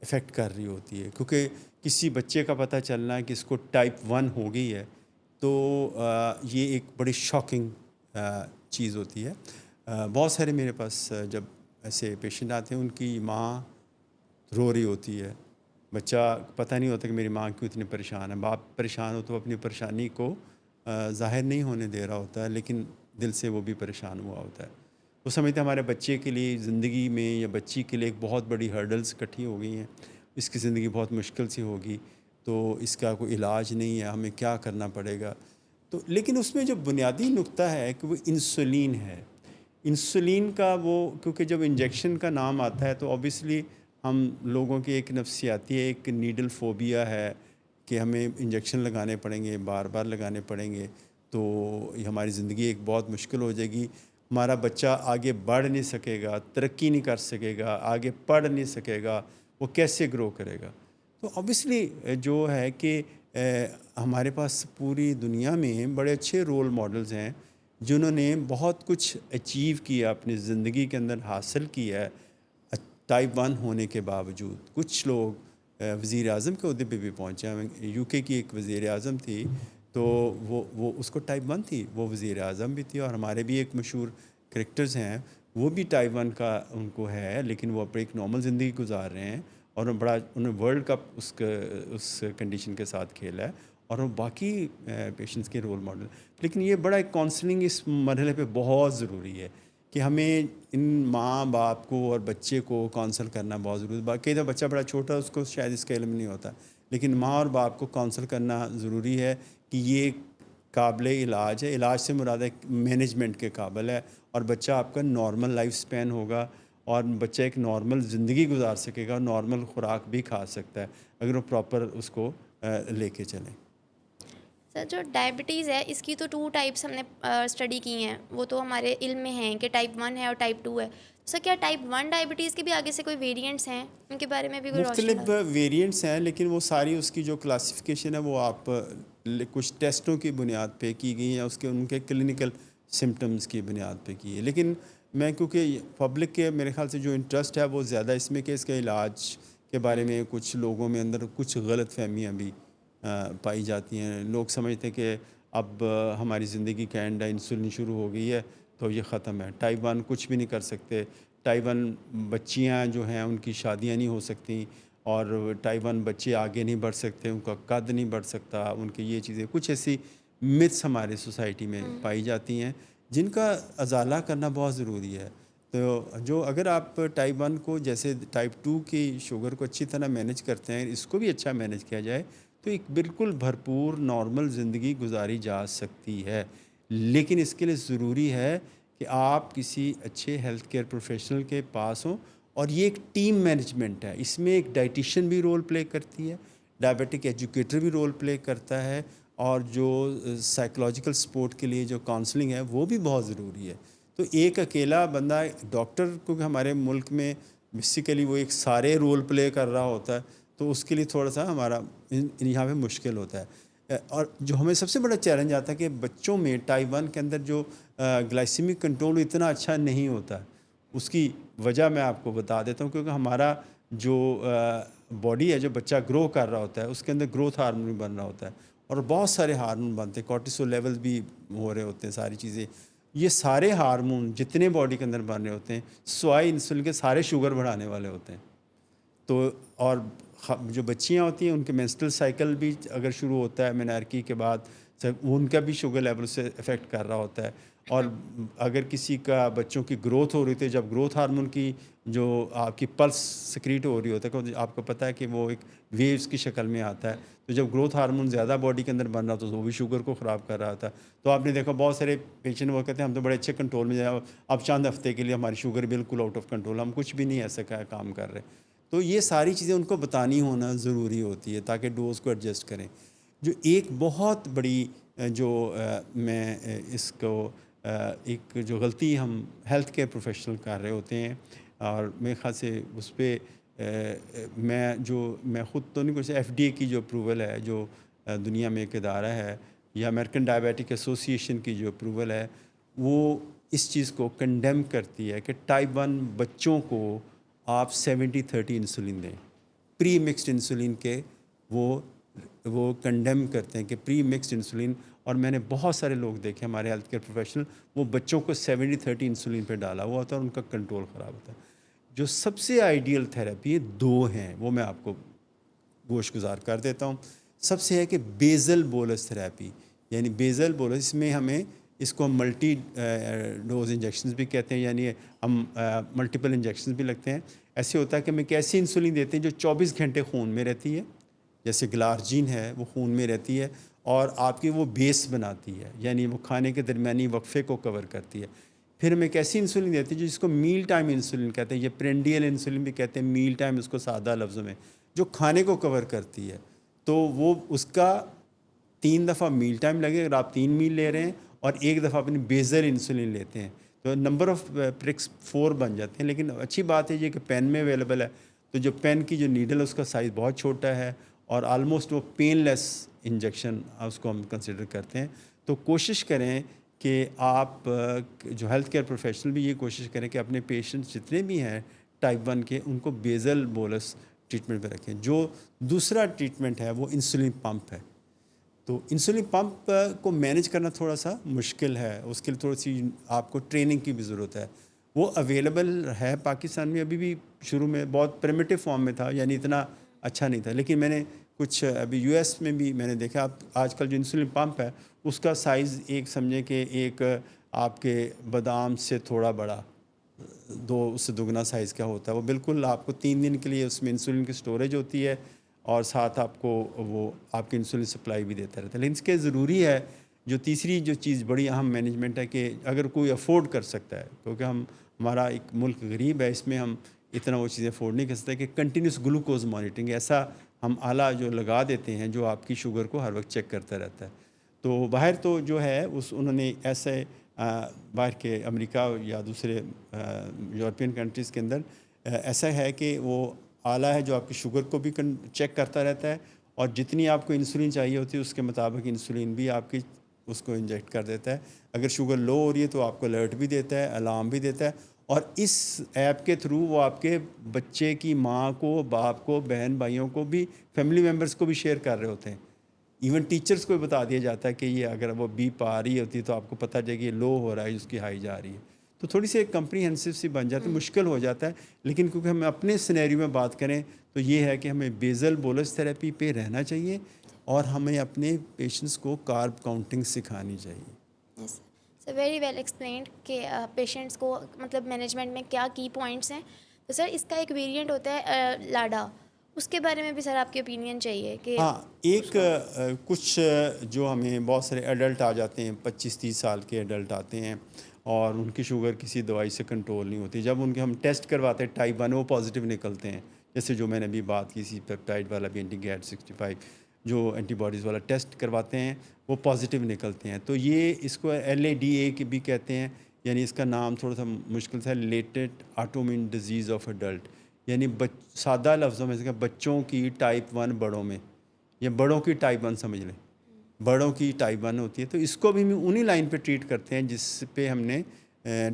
افیکٹ کر رہی ہوتی ہے، کیونکہ کسی بچے کا پتہ چلنا ہے کہ اس کو ٹائپ 1 ہو گئی ہے، تو یہ ایک بڑی شاکنگ چیز ہوتی ہے۔ بہت سارے میرے پاس جب ایسے پیشنٹ آتے ہیں، ان کی ماں رو رہی ہوتی ہے، بچہ پتہ نہیں ہوتا کہ میری ماں کیوں اتنی پریشان ہے، باپ پریشان ہو تو اپنی پریشانی کو ظاہر نہیں ہونے دے رہا ہوتا ہے، لیکن دل سے وہ بھی پریشان ہوا ہوتا ہے۔ وہ سمجھتے ہیں ہمارے بچے کے لیے زندگی میں یا بچی کے لیے ایک بہت بڑی ہرڈلز اکٹھی ہو گئی ہیں، اس کی زندگی بہت مشکل سی ہوگی، تو اس کا کوئی علاج نہیں ہے، ہمیں کیا کرنا پڑے گا۔ تو لیکن اس میں جو بنیادی نقطہ ہے کہ وہ انسولین ہے۔ انسولین کا وہ، کیونکہ جب انجیکشن کا نام آتا ہے تو اوبیسلی ہم لوگوں کی ایک نفسیاتی ایک نیڈل فوبیا ہے کہ ہمیں انجیکشن لگانے پڑیں گے، بار بار لگانے پڑیں گے، تو یہ ہماری زندگی ایک بہت مشکل ہو جائے گی، ہمارا بچہ آگے بڑھ نہیں سکے گا، ترقی نہیں کر سکے گا، آگے پڑھ نہیں سکے گا، وہ کیسے گرو کرے گا۔ تو اوبیسلی جو ہے کہ ہمارے پاس پوری دنیا میں بڑے اچھے رول ماڈلز ہیں جنہوں نے بہت کچھ اچیو کیا، اپنی زندگی کے اندر حاصل کیا ہے ٹائپ 1 ہونے کے باوجود۔ کچھ لوگ وزیر اعظم کے عہدے پہ بھی پہنچے ہیں۔ یو کے کی ایک وزیر اعظم تھی، تو وہ اس کو ٹائپ 1 تھی، وہ وزیر اعظم بھی تھی، اور ہمارے بھی ایک مشہور کرکٹرز ہیں، وہ بھی ٹائپ 1 کا ان کو ہے، لیکن وہ اپنی ایک نارمل زندگی گزار رہے ہیں، اور انہوں نے ورلڈ کپ اس کنڈیشن کے ساتھ کھیلا ہے، اور وہ باقی پیشنٹس کے رول ماڈل۔ لیکن یہ بڑا ایک کاؤنسلنگ اس مرحلے پہ بہت ضروری ہے کہ ہمیں ان ماں باپ کو اور بچے کو کاؤنسل کرنا بہت ضروری ہے۔ باقی تو بچہ بڑا چھوٹا ہے، اس کو شاید اس کا علم نہیں ہوتا، لیکن ماں اور باپ کو کاؤنسل کرنا ضروری ہے کہ یہ قابل علاج ہے۔ علاج سے مراد ہے مینجمنٹ کے قابل ہے، اور بچہ آپ کا نارمل لائف سپین ہوگا، اور بچہ ایک نارمل زندگی گزار سکے گا، نارمل خوراک بھی کھا سکتا ہے اگر وہ پراپر اس کو لے کے چلیں۔ سر جو ڈائبٹیز ہے اس کی تو 2 ٹائپس ہم نے اسٹڈی کی ہیں، وہ تو ہمارے علم میں ہیں کہ ٹائپ 1 ہے اور ٹائپ 2 ہے. سر کیا ٹائپ 1 ڈائبٹیز کے بھی آگے سے کوئی ویریئنٹس ہیں، ان کے بارے میں بھی کوئی روشنی مختلف ڈالیں؟ ویریئنٹس ہیں، لیکن وہ ساری اس کی جو کلاسیفیکیشن ہے وہ آپ کچھ ٹیسٹوں کی بنیاد پہ کی گئی ہیں، اس کے ان کے کلینکل سمٹمز کی بنیاد پہ کی ہے. لیکن میں کیونکہ پبلک کے میرے خیال سے جو انٹرسٹ ہے وہ زیادہ اس میں کہ اس کے علاج کے بارے میں کچھ لوگوں میں اندر کچھ غلط فہمیاں بھی پائی جاتی ہیں. لوگ سمجھتے ہیں کہ اب ہماری زندگی کا اینڈ ہے، انسولین شروع ہو گئی ہے تو یہ ختم ہے، ٹائپ 1 کچھ بھی نہیں کر سکتے، ٹائپ 1 بچیاں جو ہیں ان کی شادیاں نہیں ہو سکتی، اور ٹائپ 1 بچے آگے نہیں بڑھ سکتے، ان کا قد نہیں بڑھ سکتا، ان کی یہ چیزیں کچھ ایسی متس ہمارے سوسائٹی میں پائی جاتی ہیں جن کا ازالہ کرنا بہت ضروری ہے. تو جو اگر آپ ٹائپ 1 کو جیسے ٹائپ 2 کی شوگر کو اچھی طرح مینیج کرتے ہیں، اس کو بھی اچھا مینیج کیا جائے تو ایک بالکل بھرپور نارمل زندگی گزاری جا سکتی ہے. لیکن اس کے لیے ضروری ہے کہ آپ کسی اچھے ہیلتھ کیئر پروفیشنل کے پاس ہوں، اور یہ ایک ٹیم مینجمنٹ ہے. اس میں ایک ڈائٹیشین بھی رول پلے کرتی ہے، ڈائبیٹک ایجوکیٹر بھی رول پلے کرتا ہے، اور جو سائیکولوجیکل سپورٹ کے لیے جو کاؤنسلنگ ہے وہ بھی بہت ضروری ہے. تو ایک اکیلا بندہ ڈاکٹر کو ہمارے ملک میں بیسیکلی وہ ایک سارے رول پلے کر رہا ہوتا ہے، تو اس کے لیے تھوڑا سا ہمارا یہاں پہ مشکل ہوتا ہے. اور جو ہمیں سب سے بڑا چیلنج آتا ہے کہ بچوں میں ٹائپ 1 کے اندر جو گلائسیمک کنٹرول اتنا اچھا نہیں ہوتا. اس کی وجہ میں آپ کو بتا دیتا ہوں، کیونکہ ہمارا جو باڈی ہے، جو بچہ گرو کر رہا ہوتا ہے اس کے اندر گروتھ ہارمون بن رہا ہوتا ہے، اور بہت سارے ہارمون بنتے ہیں، کورٹیسول لیول بھی ہو رہے ہوتے ہیں، ساری چیزیں. یہ سارے ہارمون جتنے باڈی کے اندر بن رہے ہوتے ہیں سوائے انسولین کے سارے شوگر بڑھانے والے ہوتے ہیں. تو اور جو بچیاں ہوتی ہیں ان کے مینسٹرل سائیکل بھی اگر شروع ہوتا ہے مینارکی کے بعد، ان کا بھی شوگر لیول سے افیکٹ کر رہا ہوتا ہے. اور اگر کسی کا بچوں کی گروتھ ہو رہی تھی، جب گروتھ ہارمون کی جو آپ کی پلس سکریٹ ہو رہی ہوتا ہے، کیونکہ آپ کو پتہ ہے کہ وہ ایک ویوز کی شکل میں آتا ہے، تو جب گروتھ ہارمون زیادہ باڈی کے اندر بن رہا تو وہ بھی شوگر کو خراب کر رہا تھا. تو آپ نے دیکھا بہت سارے پیشنٹ وہ کہتے ہیں ہم تو بڑے اچھے کنٹرول میں جائیں، اب چند ہفتے کے لیے ہماری شوگر بالکل آؤٹ آف کنٹرول، ہم کچھ بھی نہیں ایسا کام کر رہے. تو یہ ساری چیزیں ان کو بتانی ہونا ضروری ہوتی ہے تاکہ ڈوز کو ایڈجسٹ کریں. جو ایک بہت بڑی جو میں اس کو ایک جو غلطی ہم ہیلتھ کیئر پروفیشنل کر رہے ہوتے ہیں، اور میرے خیال سے اس پہ میں خود تو نہیں کچھ، ایف ڈی اے کی جو اپروول ہے، جو دنیا میں ایک ادارہ ہے، یا امریکن ڈائبیٹک ایسوسی ایشن کی جو اپروول ہے، وہ اس چیز کو کنڈیم کرتی ہے کہ ٹائپ 1 بچوں کو آپ 70-30 انسولین دیں، پری مکسڈ انسولین کے وہ کنڈیم کرتے ہیں کہ پری مکسڈ انسولین. اور میں نے بہت سارے لوگ دیکھے ہمارے ہیلتھ کیئر پروفیشنل، وہ بچوں کو 70-30 انسولین پہ ڈالا ہوا ہوتا ہے اور ان کا کنٹرول خراب ہوتا ہے. جو سب سے آئیڈیل تھراپی 2 ہیں، وہ میں آپ کو گوش گزار کر دیتا ہوں. سب سے ہے کہ بیزل بولس تھراپی، یعنی بیزل بولس، اس میں ہمیں اس کو ملٹی ڈوز انجیکشنز بھی کہتے ہیں، یعنی ہم ملٹیپل انجیکشنز بھی لگتے ہیں. ایسے ہوتا ہے کہ ہم ایک ایسی انسولین دیتے ہیں جو 24 گھنٹے خون میں رہتی ہے، جیسے گلارجین ہے وہ خون میں رہتی ہے، اور آپ کی وہ بیس بناتی ہے، یعنی وہ کھانے کے درمیانی وقفے کو کور کرتی ہے. پھر ہم ایک ایسی انسولین دیتے ہیں جس کو میل ٹائم انسولین کہتے ہیں، یہ پرینڈیل انسولین بھی کہتے ہیں، میل ٹائم اس کو سادہ لفظوں میں، جو کھانے کو کور کرتی ہے. تو وہ اس کا 3 دفعہ میل ٹائم لگے اگر آپ 3 میل لے رہے ہیں، اور 1 دفعہ اپنی بیزل انسولین لیتے ہیں، تو نمبر آف پرکس 4 بن جاتے ہیں. لیکن اچھی بات ہے یہ کہ پین میں اویلیبل ہے، تو جو پین کی جو نیڈل ہے اس کا سائز بہت چھوٹا ہے، اور آلموسٹ وہ پین لیس انجیکشن اس کو ہم کنسیڈر کرتے ہیں. تو کوشش کریں کہ آپ جو ہیلتھ کیئر پروفیشنل بھی یہ کوشش کریں کہ اپنے پیشنٹس جتنے بھی ہیں ٹائپ 1 کے، ان کو بیزل بولس ٹریٹمنٹ پہ رکھیں. جو دوسرا ٹریٹمنٹ ہے وہ انسولین پمپ ہے. تو انسولین پمپ کو مینیج کرنا تھوڑا سا مشکل ہے، اس کے لیے تھوڑی سی آپ کو ٹریننگ کی بھی ضرورت ہے. وہ اویلیبل ہے پاکستان میں، ابھی بھی شروع میں بہت پریمیٹیو فارم میں تھا، یعنی اتنا اچھا نہیں تھا. لیکن میں نے کچھ ابھی یو ایس میں بھی میں نے دیکھا، آج کل جو انسولین پمپ ہے اس کا سائز ایک سمجھیں کہ ایک آپ کے بادام سے تھوڑا بڑا، اس سے دگنا سائز کا ہوتا ہے. وہ بالکل آپ کو 3 دن کے لیے اس میں انسولین کی سٹوریج ہوتی ہے، اور ساتھ آپ کو وہ آپ کی انسولین سپلائی بھی دیتا رہتا ہے. لیکن اس کے ضروری ہے، جو تیسری جو چیز بڑی اہم مینجمنٹ ہے، کہ اگر کوئی افورڈ کر سکتا ہے، کیونکہ ہمارا ایک ملک غریب ہے، اس میں ہم اتنا وہ چیزیں افورڈ نہیں کر سکتے، کہ کنٹینیوس گلوکوز مانیٹرنگ ایسا ہم آلہ جو لگا دیتے ہیں جو آپ کی شوگر کو ہر وقت چیک کرتا رہتا ہے. تو باہر تو جو ہے انہوں نے ایسے باہر کے امریکہ یا دوسرے یورپین کنٹریز کے اندر ایسا ہے کہ وہ آلہ ہے جو آپ کی شوگر کو بھی چیک کرتا رہتا ہے، اور جتنی آپ کو انسولین چاہیے ہوتی ہے اس کے مطابق انسولین بھی آپ کی اس کو انجیکٹ کر دیتا ہے. اگر شوگر لو ہو رہی ہے تو آپ کو الرٹ بھی دیتا ہے، الارم بھی دیتا ہے، اور اس ایپ کے تھرو وہ آپ کے بچے کی ماں کو، باپ کو، بہن بھائیوں کو بھی، فیملی ممبرس کو بھی شیئر کر رہے ہوتے ہیں. ایون ٹیچرس کو بھی بتا دیا جاتا ہے کہ یہ اگر وہ بیپ آ رہی ہوتی ہے تو آپ کو پتہ چلے کہ یہ لو ہو رہا ہے، اس کی ہائی جا رہی ہے. تو تھوڑی سی ایک کمپریہنسو سی بن جاتی ہے، مشکل ہو جاتا ہے. لیکن کیونکہ ہم اپنے سینیریو میں بات کریں تو یہ ہے کہ ہمیں بیزل بولس تھراپی پہ رہنا چاہیے، اور ہمیں اپنے پیشنٹس کو کارب کاؤنٹنگ سکھانی چاہیے. یس سر، ویری ویل ایکسپلینڈ کہ پیشنٹس کو مطلب مینجمنٹ میں کیا کی پوائنٹس ہیں. تو سر اس کا ایک ویریئنٹ ہوتا ہے لاڈا، اس کے بارے میں بھی سر آپ کی اوپینین چاہیے کہ ہاں، ایک کچھ جو ہمیں بہت سارے ایڈلٹ آ جاتے ہیں، 25-30 سال کے ایڈلٹ آتے ہیں اور ان کی شوگر کسی دوائی سے کنٹرول نہیں ہوتی. جب ان کے ہم ٹیسٹ کرواتے ہیں ٹائپ 1 وہ پازیٹیو نکلتے ہیں، جیسے جو میں نے ابھی بات کی سی پیپٹائڈ والا بھی، اینٹی گیٹ 65 جو اینٹی باڈیز والا ٹیسٹ کرواتے ہیں وہ پازیٹیو نکلتے ہیں. تو یہ اس کو LADA کی بھی کہتے ہیں، یعنی اس کا نام تھوڑا سا مشکل تھا، لیٹنٹ آٹومین ڈیزیز آف ایڈلٹ، یعنی سادہ لفظوں میں سے کہ بچوں کی ٹائپ 1 بڑوں میں، یا بڑوں کی ٹائپ 1 سمجھ لیں، بڑوں کی ٹائپ 1 ہوتی ہے. تو اس کو بھی ہم انہی لائن پہ ٹریٹ کرتے ہیں جس پہ ہم نے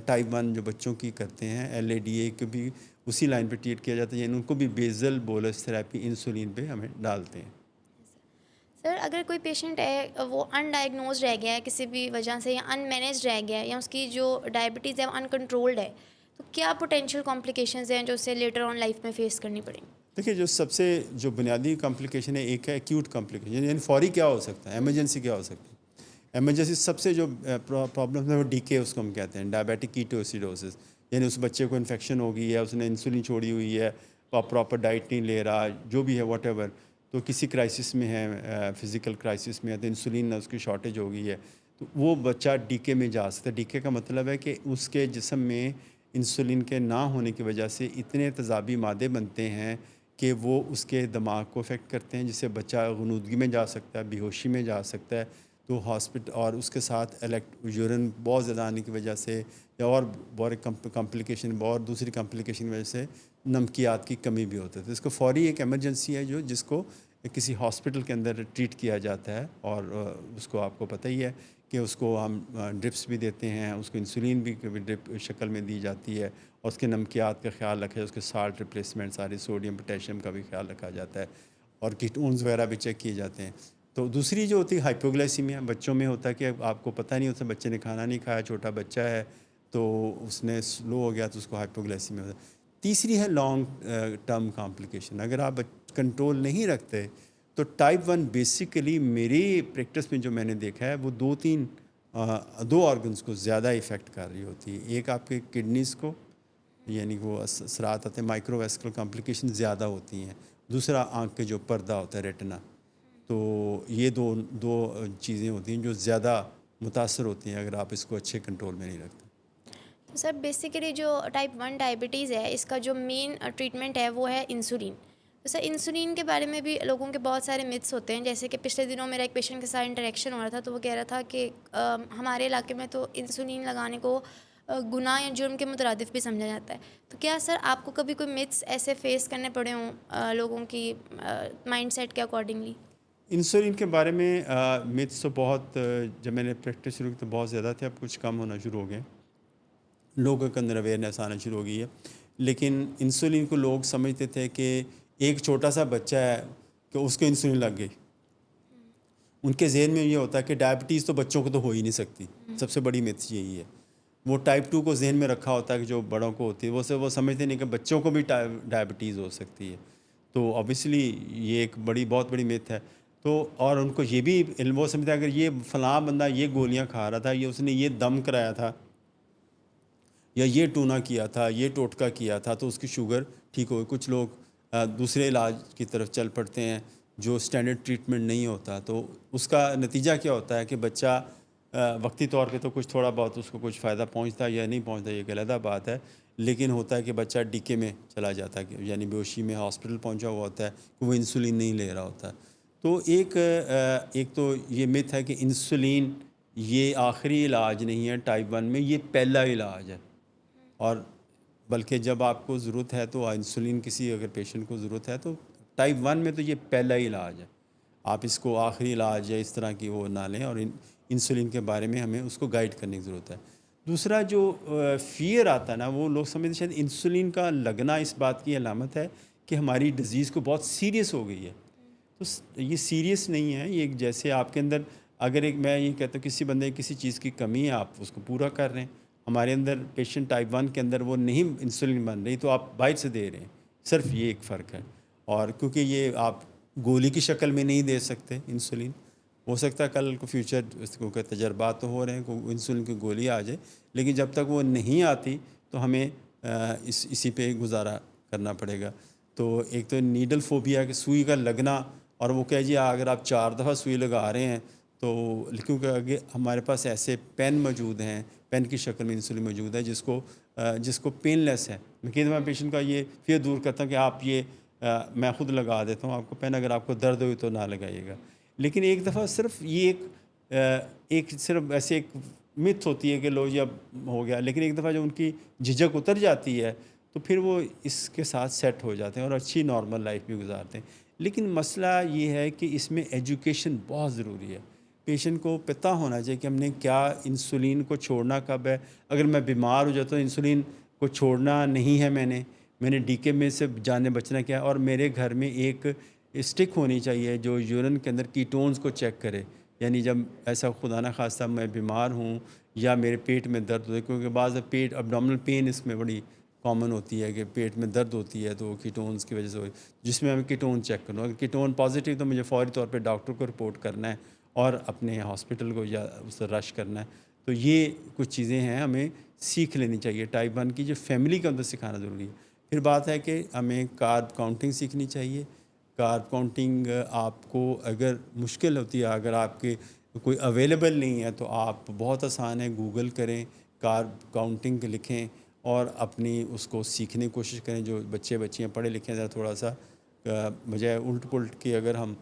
ٹائپ 1 جو بچوں کی کرتے ہیں LADA کو بھی اسی لائن پہ ٹریٹ کیا جاتا ہے، یعنی ان کو بھی بیزل بولس تھراپی انسولین پہ ہمیں ڈالتے ہیں. سر اگر کوئی پیشنٹ ہے وہ ان ڈائگنوز رہ گیا ہے کسی بھی وجہ سے، یا ان مینیج رہ گیا ہے، یا اس کی جو ڈائبٹیز ہے وہ ان کنٹرولڈ ہے، تو کیا پوٹینشیل کمپلیکیشنز ہیں جو اسے لیٹر آن لائف میں فیس کرنی پڑیں گی؟ دیکھیے، جو سب سے جو بنیادی کمپلیکیشن ہے، ایک ہے ایکیوٹ کمپلیکیشن، یعنی فوری کیا ہو سکتا ہے، ایمرجنسی کیا ہو سکتی ہے. ایمرجنسی سب سے جو پرابلم ہے وہ DK اس کو ہم کہتے ہیں، ڈائبیٹک کیٹوسیڈوسس، یعنی اس بچے کو انفیکشن ہو گئی ہے، اس نے انسولین چھوڑی ہوئی ہے، پراپر ڈائٹ نہیں لے رہا، جو بھی ہے واٹ ایور، تو کسی کرائسس میں ہے، فزیکل کرائسس میں ہے، تو انسولین اس کی شارٹیج ہو گئی ہے، تو وہ بچہ DK میں جا سکتا ہے. DK کا مطلب ہے کہ اس کے جسم میں انسولین کے نہ ہونے کی وجہ سے اتنے تیزابی مادے بنتے ہیں کہ وہ اس کے دماغ کو افیکٹ کرتے ہیں، جس سے بچہ غنودگی میں جا سکتا ہے، بے ہوشی میں جا سکتا ہے. تو ہاسپٹل، اور اس کے ساتھ یورین بہت زیادہ آنے کی وجہ سے، یا اور بہت کمپلیکیشن، بہت دوسری کمپلیکیشن کی وجہ سے نمکیات کی کمی بھی ہوتی ہے. تو اس کو فوری ایک ایمرجنسی ہے جس کو کسی ہاسپٹل کے اندر ٹریٹ کیا جاتا ہے، اور اس کو آپ کو پتہ ہی ہے کہ اس کو ہم ڈرپس بھی دیتے ہیں، اس کو انسولین بھی ڈرپ شکل میں دی جاتی ہے، اور اس کے نمکیات کا خیال رکھا، اس کے سالٹ ریپلیسمنٹ سارے، سوڈیم پوٹیشیم کا بھی خیال رکھا جاتا ہے، اور کیٹونز وغیرہ بھی چیک کیے جاتے ہیں. تو دوسری جو ہوتی ہے ہائپوگلائسیمیا، بچوں میں ہوتا ہے کہ آپ کو پتہ نہیں ہوتا، بچے نے کھانا نہیں کھایا، چھوٹا بچہ ہے تو اس نے سلو ہو گیا تو اس کو ہائپوگلائسیمیا ہوتا ہے. تیسری ہے لانگ ٹرم کمپلیکیشن. اگر آپ کنٹرول نہیں رکھتے تو ٹائپ 1 بیسیکلی میری پریکٹس میں جو میں نے دیکھا ہے وہ دو آرگنس کو زیادہ افیکٹ کر رہی ہوتی ہے. ایک آپ کے کڈنیز کو، یعنی وہ اثرات آتے ہیں، مائکرو ویسکولر کمپلیکیشن زیادہ ہوتی ہیں. دوسرا آنکھ کے جو پردہ ہوتا ہے ریٹنا. تو یہ دو چیزیں ہوتی ہیں جو زیادہ متاثر ہوتی ہیں اگر آپ اس کو اچھے کنٹرول میں نہیں رکھتے. تو سر بیسیکلی جو ٹائپ 1 ڈائبٹیز ہے اس کا جو مین ٹریٹمنٹ ہے وہ ہے انسولین. تو سر انسولین کے بارے میں بھی لوگوں کے بہت سارے متس ہوتے ہیں، جیسے کہ پچھلے دنوں میرا ایک پیشنٹ کے ساتھ انٹریکشن ہو رہا تھا، تو وہ کہہ رہا تھا کہ ہمارے علاقے میں تو انسولین لگانے کو گناہ یا جرم کے مترادف بھی سمجھا جاتا ہے. تو کیا سر آپ کو کبھی کوئی متس ایسے فیس کرنے پڑے ہوں لوگوں کی مائنڈ سیٹ کے اکارڈنگلی؟ انسولین کے بارے میں متس تو بہت، جب میں نے پریکٹس شروع کی تو بہت زیادہ تھے، اب کچھ کم ہونا شروع ہو گئے، لوگوں کے اندر اویئرنیس آنا شروع ہو گئی ہے. لیکن انسولین کو لوگ سمجھتے تھے کہ ایک چھوٹا سا بچہ ہے کہ اس کو انسولین لگ گئی. ان کے ذہن میں یہ ہوتا ہے کہ ڈائبٹیز تو بچوں کو تو ہو ہی نہیں سکتی. سب سے بڑی متس یہی ہے. وہ ٹائپ 2 کو ذہن میں رکھا ہوتا ہے کہ جو بڑوں کو ہوتی ہے، وہ سمجھتے نہیں کہ بچوں کو بھی ڈائبٹیز ہو سکتی ہے. تو اوبیسلی یہ ایک بہت بڑی مت ہے. تو اور ان کو یہ بھی علم، وہ سمجھتا ہے اگر یہ فلاں بندہ یہ گولیاں کھا رہا تھا، یہ اس نے یہ دم کرایا تھا، یا یہ ٹونا کیا تھا، یہ ٹوٹکا کیا تھا، تو اس کی شوگر ٹھیک ہو گئی. کچھ لوگ دوسرے علاج کی طرف چل پڑتے ہیں جو اسٹینڈرڈ ٹریٹمنٹ نہیں ہوتا. تو اس کا نتیجہ کیا ہوتا ہے کہ بچہ وقتی طور پہ تو کچھ تھوڑا بہت اس کو کچھ فائدہ پہنچتا ہے یا نہیں پہنچتا، یہ ایک علیحدہ بات ہے. لیکن ہوتا ہے کہ بچہ DK میں چلا جاتا ہے، یعنی بے ہوشی میں ہاسپٹل پہنچا ہوا ہوتا ہے کہ وہ انسولین نہیں لے رہا ہوتا. تو ایک تو یہ مت ہے کہ انسولین یہ آخری علاج نہیں ہے ٹائپ 1 میں، یہ پہلا علاج ہے، اور بلکہ جب آپ کو ضرورت ہے تو انسولین کسی اگر پیشنٹ کو ضرورت ہے تو ٹائپ 1 میں تو یہ پہلا علاج ہے، آپ اس کو آخری علاج یا اس طرح کی وہ نہ لیں، اور انسولین کے بارے میں ہمیں اس کو گائیڈ کرنے کی ضرورت ہے۔ دوسرا جو فیئر آتا ہے نا، وہ لوگ سمجھتے شاید انسولین کا لگنا اس بات کی علامت ہے کہ ہماری ڈیزیز کو بہت سیریس ہو گئی ہے، تو یہ سیریس نہیں ہے، یہ جیسے آپ کے اندر اگر میں یہ کہتا ہوں کسی بندے کسی چیز کی کمی ہے، آپ اس کو پورا کر رہے ہیں، ہمارے اندر پیشنٹ ٹائپ 1 کے اندر وہ نہیں انسولین بن رہی تو آپ باہر سے دے رہے ہیں، صرف یہ ایک فرق ہے، اور کیونکہ یہ آپ گولی کی شکل میں نہیں دے سکتے انسولین، ہو سکتا ہے کل کو فیوچر اس کو تجربات تو ہو رہے ہیں کہ انسولین کی گولی آ جائے، لیکن جب تک وہ نہیں آتی تو ہمیں اسی پہ گزارا کرنا پڑے گا۔ تو ایک تو نیڈل فوبیا کہ سوئی کا لگنا، اور وہ کہہ جی اگر آپ 4 دفعہ سوئی لگا رہے ہیں تو کیونکہ آگے ہمارے پاس ایسے پین موجود ہیں، پین کی شکل میں انسولین موجود ہے جس کو پین لیس ہے، میں کئی دفعہ پیشنٹ کا یہ فیئر دور کرتا ہوں کہ آپ یہ میں خود لگا دیتا ہوں آپ کو پین، اگر آپ کو درد ہوئی تو نہ لگائیے گا، لیکن ایک دفعہ صرف یہ ایک صرف ایسے ایک مت ہوتی ہے کہ لو جی اب ہو گیا، لیکن ایک دفعہ جب ان کی جھجک اتر جاتی ہے تو پھر وہ اس کے ساتھ سیٹ ہو جاتے ہیں اور اچھی نارمل لائف بھی گزارتے ہیں۔ لیکن مسئلہ یہ ہے کہ اس میں ایجوکیشن بہت ضروری ہے، پیشنٹ کو پتہ ہونا چاہیے کہ ہم نے کیا انسولین کو چھوڑنا کب ہے، اگر میں بیمار ہو جاتا ہوں انسولین کو چھوڑنا نہیں ہے، میں نے ڈی کے میں سے جانے بچنا کیا، اور میرے گھر میں ایک اسٹک ہونی چاہیے جو یورین کے اندر کیٹونز کو چیک کرے، یعنی جب ایسا خدا نہ خواستہ میں بیمار ہوں یا میرے پیٹ میں درد ہوتا ہے، کیونکہ بعض پیٹ ابڈومنل پین اس میں بڑی کامن ہوتی ہے کہ پیٹ میں درد ہوتی ہے تو کیٹونز کی وجہ سے جس میں ہمیں کیٹون چیک کرنا، اگر کیٹون پازیٹیو تو مجھے فوری طور پہ ڈاکٹر کو رپورٹ کرنا ہے اور اپنے ہاسپٹل کو یا اس رش کرنا ہے۔ تو یہ کچھ چیزیں ہیں ہمیں سیکھ لینی چاہیے ٹائپ 1 کی، جو فیملی کے اندر سکھانا ضروری ہے۔ پھر بات ہے کہ ہمیں کارب کاؤنٹنگ سیکھنی چاہیے، کارب کاؤنٹنگ آپ کو اگر مشکل ہوتی ہے، اگر آپ کے کوئی اویلیبل نہیں ہے تو آپ بہت آسان ہے، گوگل کریں، کارب کاؤنٹنگ لکھیں اور اپنی اس کو سیکھنے کی کوشش کریں۔ جو بچیاں پڑھے لکھے ہیں تھوڑا سا بجائے الٹ پلٹ کی اگر ہم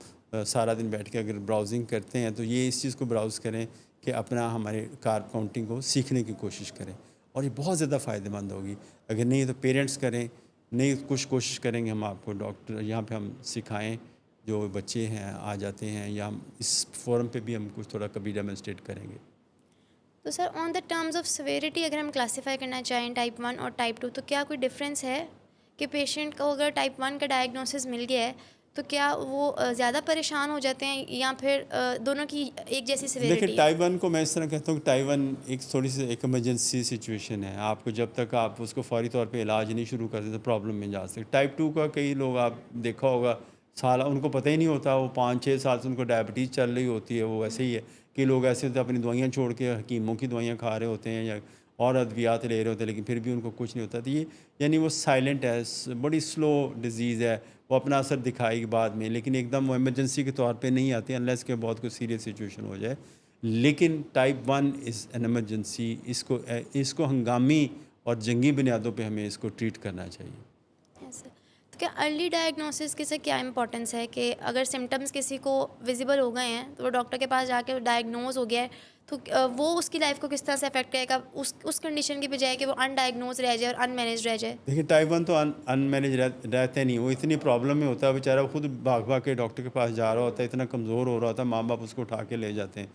سارا دن بیٹھ کے اگر براؤزنگ کرتے ہیں تو یہ اس چیز کو براؤز کریں کہ اپنا ہمارے کارب کاؤنٹنگ کو سیکھنے کی کوشش کریں، اور یہ بہت زیادہ فائدہ مند ہوگی۔ اگر نہیں تو پیرنٹس کریں، نہیں کچھ کوشش کریں گے ہم آپ کو ڈاکٹر یہاں پہ ہم سکھائیں، جو بچے ہیں آ جاتے ہیں، یا ہم اس فورم پہ بھی ہم کچھ تھوڑا کبھی ڈیمونسٹریٹ کریں گے۔ تو سر آن دا ٹرمز آف سویریٹی اگر ہم کلاسیفائی کرنا چاہیں ٹائپ 1 اور ٹائپ 2 تو کیا کوئی ڈفرینس ہے کہ پیشنٹ کو اگر ٹائپ 1 کا ڈائگنوسس مل گیا ہے تو کیا وہ زیادہ پریشان ہو جاتے ہیں یا پھر دونوں کی ایک جیسی دیکھیں سویریٹی ہے؟ ٹائپ 1 کو میں اس طرح کہتا ہوں کہ ٹائپ 1 ایک تھوڑی سی ایک ایمرجنسی سچویشن ہے، آپ کو جب تک آپ اس کو فوری طور پہ علاج نہیں شروع کرتے تو پرابلم میں جا سکتے۔ ٹائپ 2 کا کئی لوگ آپ دیکھا ہوگا ان کو پتہ ہی نہیں ہوتا، وہ 5-6 سال سے ان کو ڈائبٹیز چل رہی ہوتی ہے، وہ ایسے ہی ہے کہ لوگ ایسے ہوتے ہیں اپنی دوائیاں چھوڑ کے حکیموں کی دوائیاں کھا رہے ہوتے ہیں یا اور ادویات لے رہے ہوتے ہیں، لیکن پھر بھی ان کو کچھ نہیں ہوتا۔ تو یہ یعنی وہ سائلنٹ ہے، بڑی سلو ڈیزیز ہے، وہ اپنا اثر دکھائے گی بعد میں، لیکن ایک دم وہ ایمرجنسی کے طور پہ نہیں آتی انلیس کہ بہت کوئی سیریس سچویشن ہو جائے۔ لیکن ٹائپ 1 از این ایمرجنسی، اس کو ہنگامی اور جنگی بنیادوں پہ ہمیں اس کو ٹریٹ کرنا چاہیے۔ یس سر، تو کیا ارلی ڈائگنوسس کی سے کیا امپورٹنس ہے کہ اگر سمٹمس کسی کو ویزیبل ہو گئے ہیں تو وہ ڈاکٹر کے پاس جا کے ڈائگنوز ہو گیا ہے تو وہ اس کی لائف کو کس طرح سے افیکٹ کرے گا اس کنڈیشن کی بجائے کہ وہ ان ڈائگنوز رہ جائے اور ان مینیج رہ جائے؟ دیکھیے ٹائپ 1 تو ان مینیج رہتے نہیں، وہ اتنی پرابلم میں ہوتا ہے بیچارہ، خود بھاگ کے ڈاکٹر کے پاس جا رہا ہوتا ہے، اتنا کمزور ہو رہا ہوتا ہے، ماں باپ اس کو اٹھا کے لے جاتے ہیں،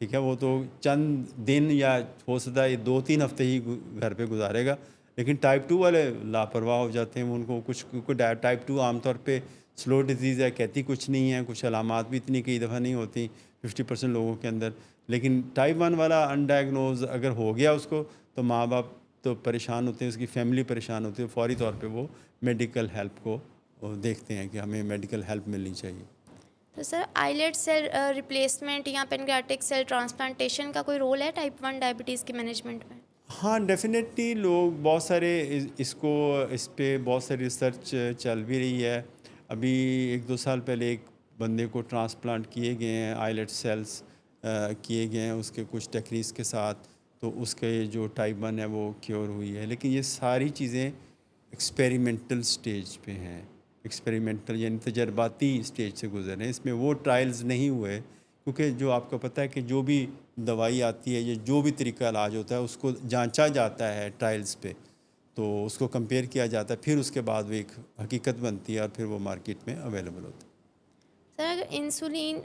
ٹھیک ہے، وہ تو چند دن یا ہو سکتا ہے 2-3 ہفتے ہی گھر پہ گزارے گا، لیکن ٹائپ 2 والے لاپرواہ ہو جاتے ہیں، ان کو کچھ کیونکہ ٹائپ 2 عام طور پہ سلو ڈیزیز ہے، کہتی کچھ نہیں ہے، کچھ علامات بھی اتنی کئی دفعہ نہیں ہوتی 50% لوگوں کے اندر، لیکن ٹائپ 1 والا ان ڈائگنوز اگر ہو گیا اس کو تو ماں باپ تو پریشان ہوتے ہیں، اس کی فیملی پریشان ہوتی ہے، فوری طور پہ وہ میڈیکل ہیلپ کو دیکھتے ہیں کہ ہمیں میڈیکل ہیلپ ملنی چاہیے۔ تو سر آئیلیٹ سیل ریپلیسمنٹ یا پینکریاٹک سیل ٹرانسپلانٹیشن کا کوئی رول ہے ٹائپ 1 ڈائبٹیز کی مینجمنٹ میں؟ ہاں ڈیفینیٹلی، لوگ بہت سارے اس پہ بہت ساری ریسرچ چل بھی رہی ہے۔ ابھی 1-2 سال پہلے ایک بندے کو ٹرانسپلانٹ کیے گئے ہیں، آئیلیٹ سیلس کیے گئے ہیں اس کے کچھ ٹیکنیکس کے ساتھ، تو اس کے جو ٹائپ 1 ہے وہ کیور ہوئی ہے، لیکن یہ ساری چیزیں ایکسپیریمنٹل سٹیج پہ ہیں، ایکسپیریمنٹل یعنی تجرباتی اسٹیج سے گزر رہے ہیں. اس میں وہ ٹرائلز نہیں ہوئے کیونکہ جو آپ کو پتہ ہے کہ جو بھی دوائی آتی ہے یا جو بھی طریقہ علاج ہوتا ہے اس کو جانچا جاتا ہے ٹرائلز پہ, تو اس کو کمپیئر کیا جاتا ہے, پھر اس کے بعد وہ ایک حقیقت بنتی ہے اور پھر وہ مارکیٹ میں اویلیبل ہوتا ہے. سر اگر انسولین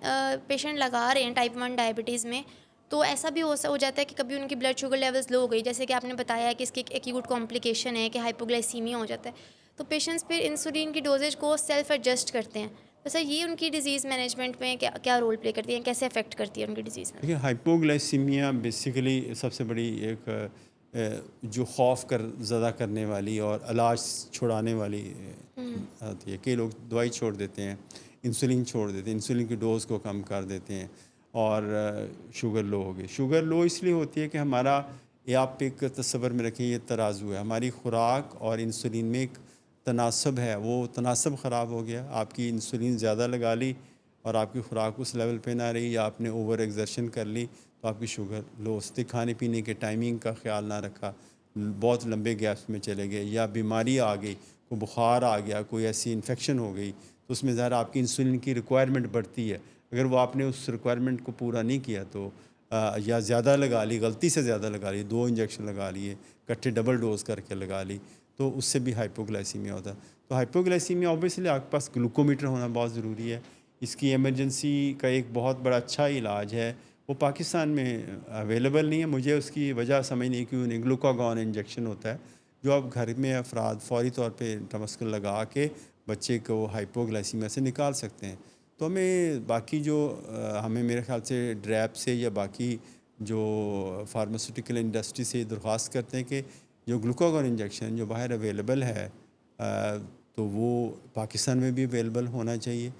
پیشنٹ لگا رہے ہیں ٹائپ 1 ڈائبٹیز میں تو ایسا بھی ہو جاتا ہے کہ کبھی ان کی بلڈ شوگر لیولز لو ہو گئی, جیسے کہ آپ نے بتایا ہے کہ اس کی ایک ایکیوٹ کمپلیکیشن ہے کہ ہائپوگلائسیمیا ہو جاتا ہے, تو پیشنٹس پھر انسولین کی ڈوزیج کو سیلف ایڈجسٹ کرتے ہیں. تو سر یہ ان کی ڈیزیز مینجمنٹ میں کیا رول پلے کرتی ہیں, کیسے افیکٹ کرتی ہے ان کی ڈیزیز میں؟ دیکھیے ہائپوگلائسیمیا بیسیکلی سب سے بڑی ایک جو خوف زدہ کرنے والی اور علاج چھڑانے والی آتی ہے. کئی لوگ دوائی چھوڑ دیتے ہیں, انسولین چھوڑ دیتے ہیں, انسولین کی ڈوز کو کم کر دیتے ہیں اور شوگر لو ہو گئی. شوگر لو اس لیے ہوتی ہے کہ ہمارا, یہ آپ ایک تصور میں رکھیں, یہ ترازو ہے, ہماری خوراک اور انسولین میں ایک تناسب ہے, وہ تناسب خراب ہو گیا. آپ کی انسولین زیادہ لگا لی اور آپ کی خوراک اس لیول پہ نہ رہی, یا آپ نے اوور ایگزرشن کر لی تو آپ کی شوگر لو. کھانے پینے کے ٹائمنگ کا خیال نہ رکھا, بہت لمبے گیپس میں چلے گئے, یا بیماری آ گئی, کوئی بخار آ گیا, کوئی ایسی انفیکشن ہو گئی, تو اس میں ظاہر آپ کی انسولین کی ریکوائرمنٹ بڑھتی ہے. اگر وہ آپ نے اس ریکوائرمنٹ کو پورا نہیں کیا تو یا زیادہ لگا لی, غلطی سے زیادہ لگا لی, 2 انجیکشن لگا لیے, کٹھے ڈبل ڈوز کر کے لگا لی, تو اس سے بھی ہائپوگلائسیمیا ہوتا ہے. تو ہائپوگلائسیمیا اوبیسلی آپ کے پاس گلوکومیٹر ہونا بہت ضروری ہے. اس کی ایمرجنسی کا ایک بہت بڑا اچھا علاج ہے, وہ پاکستان میں اویلیبل نہیں ہے. مجھے اس کی وجہ سمجھ نہیں کیوں نہیں. گلوکاگون انجیکشن ہوتا ہے جو آپ گھر میں افراد فوری طور پہ انٹرامسکل لگا کے بچے کو ہائپوگلائسیمیا سے نکال سکتے ہیں. تو ہمیں باقی جو ہمیں میرے خیال سے ڈریپ سے یا باقی جو فارماسیوٹیکل انڈسٹری سے درخواست کرتے ہیں کہ جو گلوکاگون انجیکشن جو باہر اویلیبل ہے تو وہ پاکستان میں بھی اویلیبل ہونا چاہیے,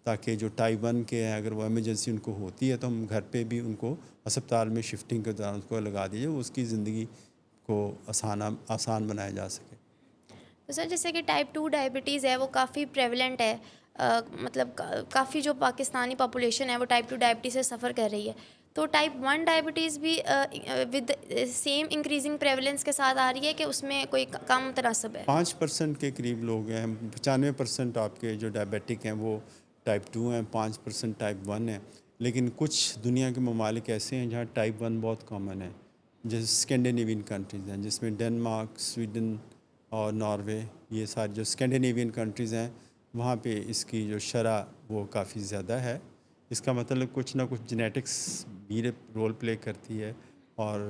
تاکہ جو ٹائپ 1 کے ہیں اگر وہ ایمرجنسی ان کو ہوتی ہے تو ہم گھر پہ بھی ان کو ہسپتال میں شفٹنگ کے دوران اس کو لگا دیجیے, اس کی زندگی کو آسان بنایا جا سکے. تو سر جیسے کہ ٹائپ 2 ڈائبٹیز ہے وہ کافی پریولنٹ ہے, مطلب کافی جو پاکستانی پاپولیشن ہے وہ ٹائپ 2 ڈائبٹیز سے سفر کر رہی ہے, تو ٹائپ 1 ڈائبٹیز بھی ود سیم انکریزنگ پریولنس کے ساتھ آ رہی ہے کہ اس میں کوئی کم تناسب ہے؟ 5% کے قریب لوگ ہیں, 95% آپ کے جو ڈائبیٹک ہیں وہ ٹائپ 2 ہیں, 5% ٹائپ 1 ہیں. لیکن کچھ دنیا کے ممالک ایسے ہیں جہاں ٹائپ 1 بہت کامن ہے, جیسے اسکینڈینیوین کنٹریز ہیں جس میں ڈنمارک, سویڈن اور ناروے, یہ ساری جو اسکینڈینیوین کنٹریز ہیں وہاں پہ اس کی جو شرح وہ کافی زیادہ ہے. اس کا مطلب کچھ نہ کچھ جینیٹکس بھی رول پلے کرتی ہے, اور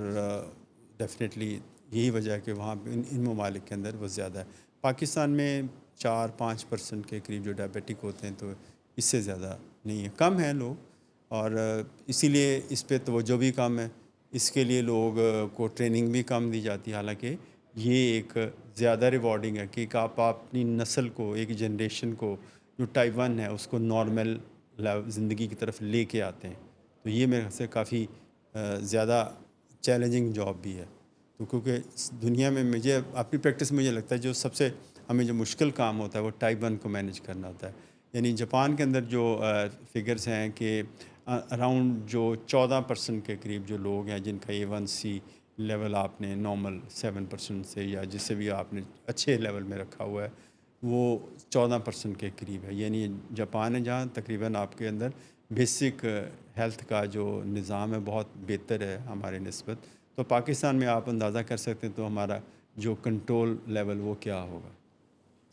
ڈیفینیٹلی یہی وجہ ہے کہ وہاں پہ ان ممالک کے اندر وہ زیادہ ہے. پاکستان میں 4-5% کے قریب جو ڈائبیٹک ہوتے ہیں, تو اس سے زیادہ نہیں ہے, کم ہیں لوگ, اور اسی لیے اس پہ توجہ بھی کم ہے. اس کے لیے لوگ کو ٹریننگ بھی کم دی جاتی ہے, حالانکہ یہ ایک زیادہ ریوارڈنگ ہے کہ آپ اپنی نسل کو, ایک جنریشن کو جو ٹائپ 1 ہے اس کو نارمل زندگی کی طرف لے کے آتے ہیں. تو یہ میرے خیال سے کافی زیادہ چیلنجنگ جاب بھی ہے. تو کیونکہ دنیا میں مجھے اپنی پریکٹس میں مجھے لگتا ہے جو سب سے ہمیں جو مشکل کام ہوتا ہے وہ ٹائپ 1 کو مینیج کرنا ہوتا ہے. یعنی جاپان کے اندر جو فگرز ہیں کہ اراؤنڈ جو 14% کے قریب جو لوگ ہیں جن کا A1C لیول آپ نے نارمل 7% سے یا جس سے بھی آپ نے اچھے لیول میں رکھا ہوا ہے, وہ 14% کے قریب ہے. یعنی جاپان ہے جہاں تقریباً آپ کے اندر بیسک ہیلتھ کا جو نظام ہے بہت بہتر ہے ہمارے نسبت. تو پاکستان میں آپ اندازہ کر سکتے ہیں تو ہمارا جو کنٹرول لیول وہ کیا ہوگا.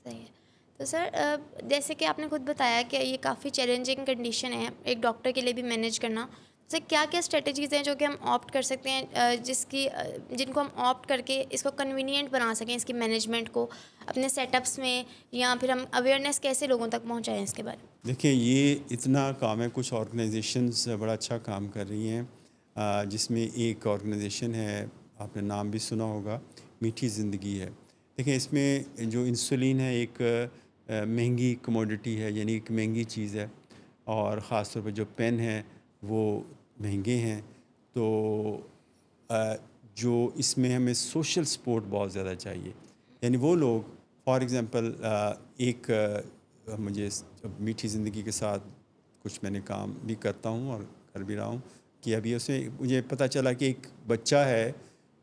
صحیح ہے. تو سر جیسے کہ آپ نے خود بتایا کہ یہ کافی چیلنجنگ کنڈیشن ہے ایک ڈاکٹر کے لیے بھی مینیج کرنا. سر کیا کیا اسٹریٹجیز ہیں جو کہ ہم آپٹ کر سکتے ہیں جن کو ہم آپٹ کر کے اس کو کنوینئنٹ بنا سکیں, اس کی مینجمنٹ کو اپنے سیٹ اپس میں, یا پھر ہم اویئرنیس کیسے لوگوں تک پہنچائیں اس کے بارے میں؟ دیکھیں یہ اتنا کام ہے, کچھ آرگنائزیشنز بڑا اچھا کام کر رہی ہیں, جس میں ایک آرگنائزیشن ہے آپ نے نام بھی سنا ہوگا, میٹھی زندگی ہے. دیکھیں اس میں جو انسولین ہے ایک مہنگی کموڈٹی ہے, یعنی ایک مہنگی چیز ہے, اور خاص طور پہ جو پین ہیں وہ مہنگے ہیں. تو جو اس میں ہمیں سوشل سپورٹ بہت زیادہ چاہیے. یعنی وہ لوگ فار ایگزامپل ایک مجھے میٹھی زندگی کے ساتھ کچھ میں نے کام بھی کرتا ہوں اور کر بھی رہا ہوں کہ ابھی اس میں مجھے پتہ چلا کہ ایک بچہ ہے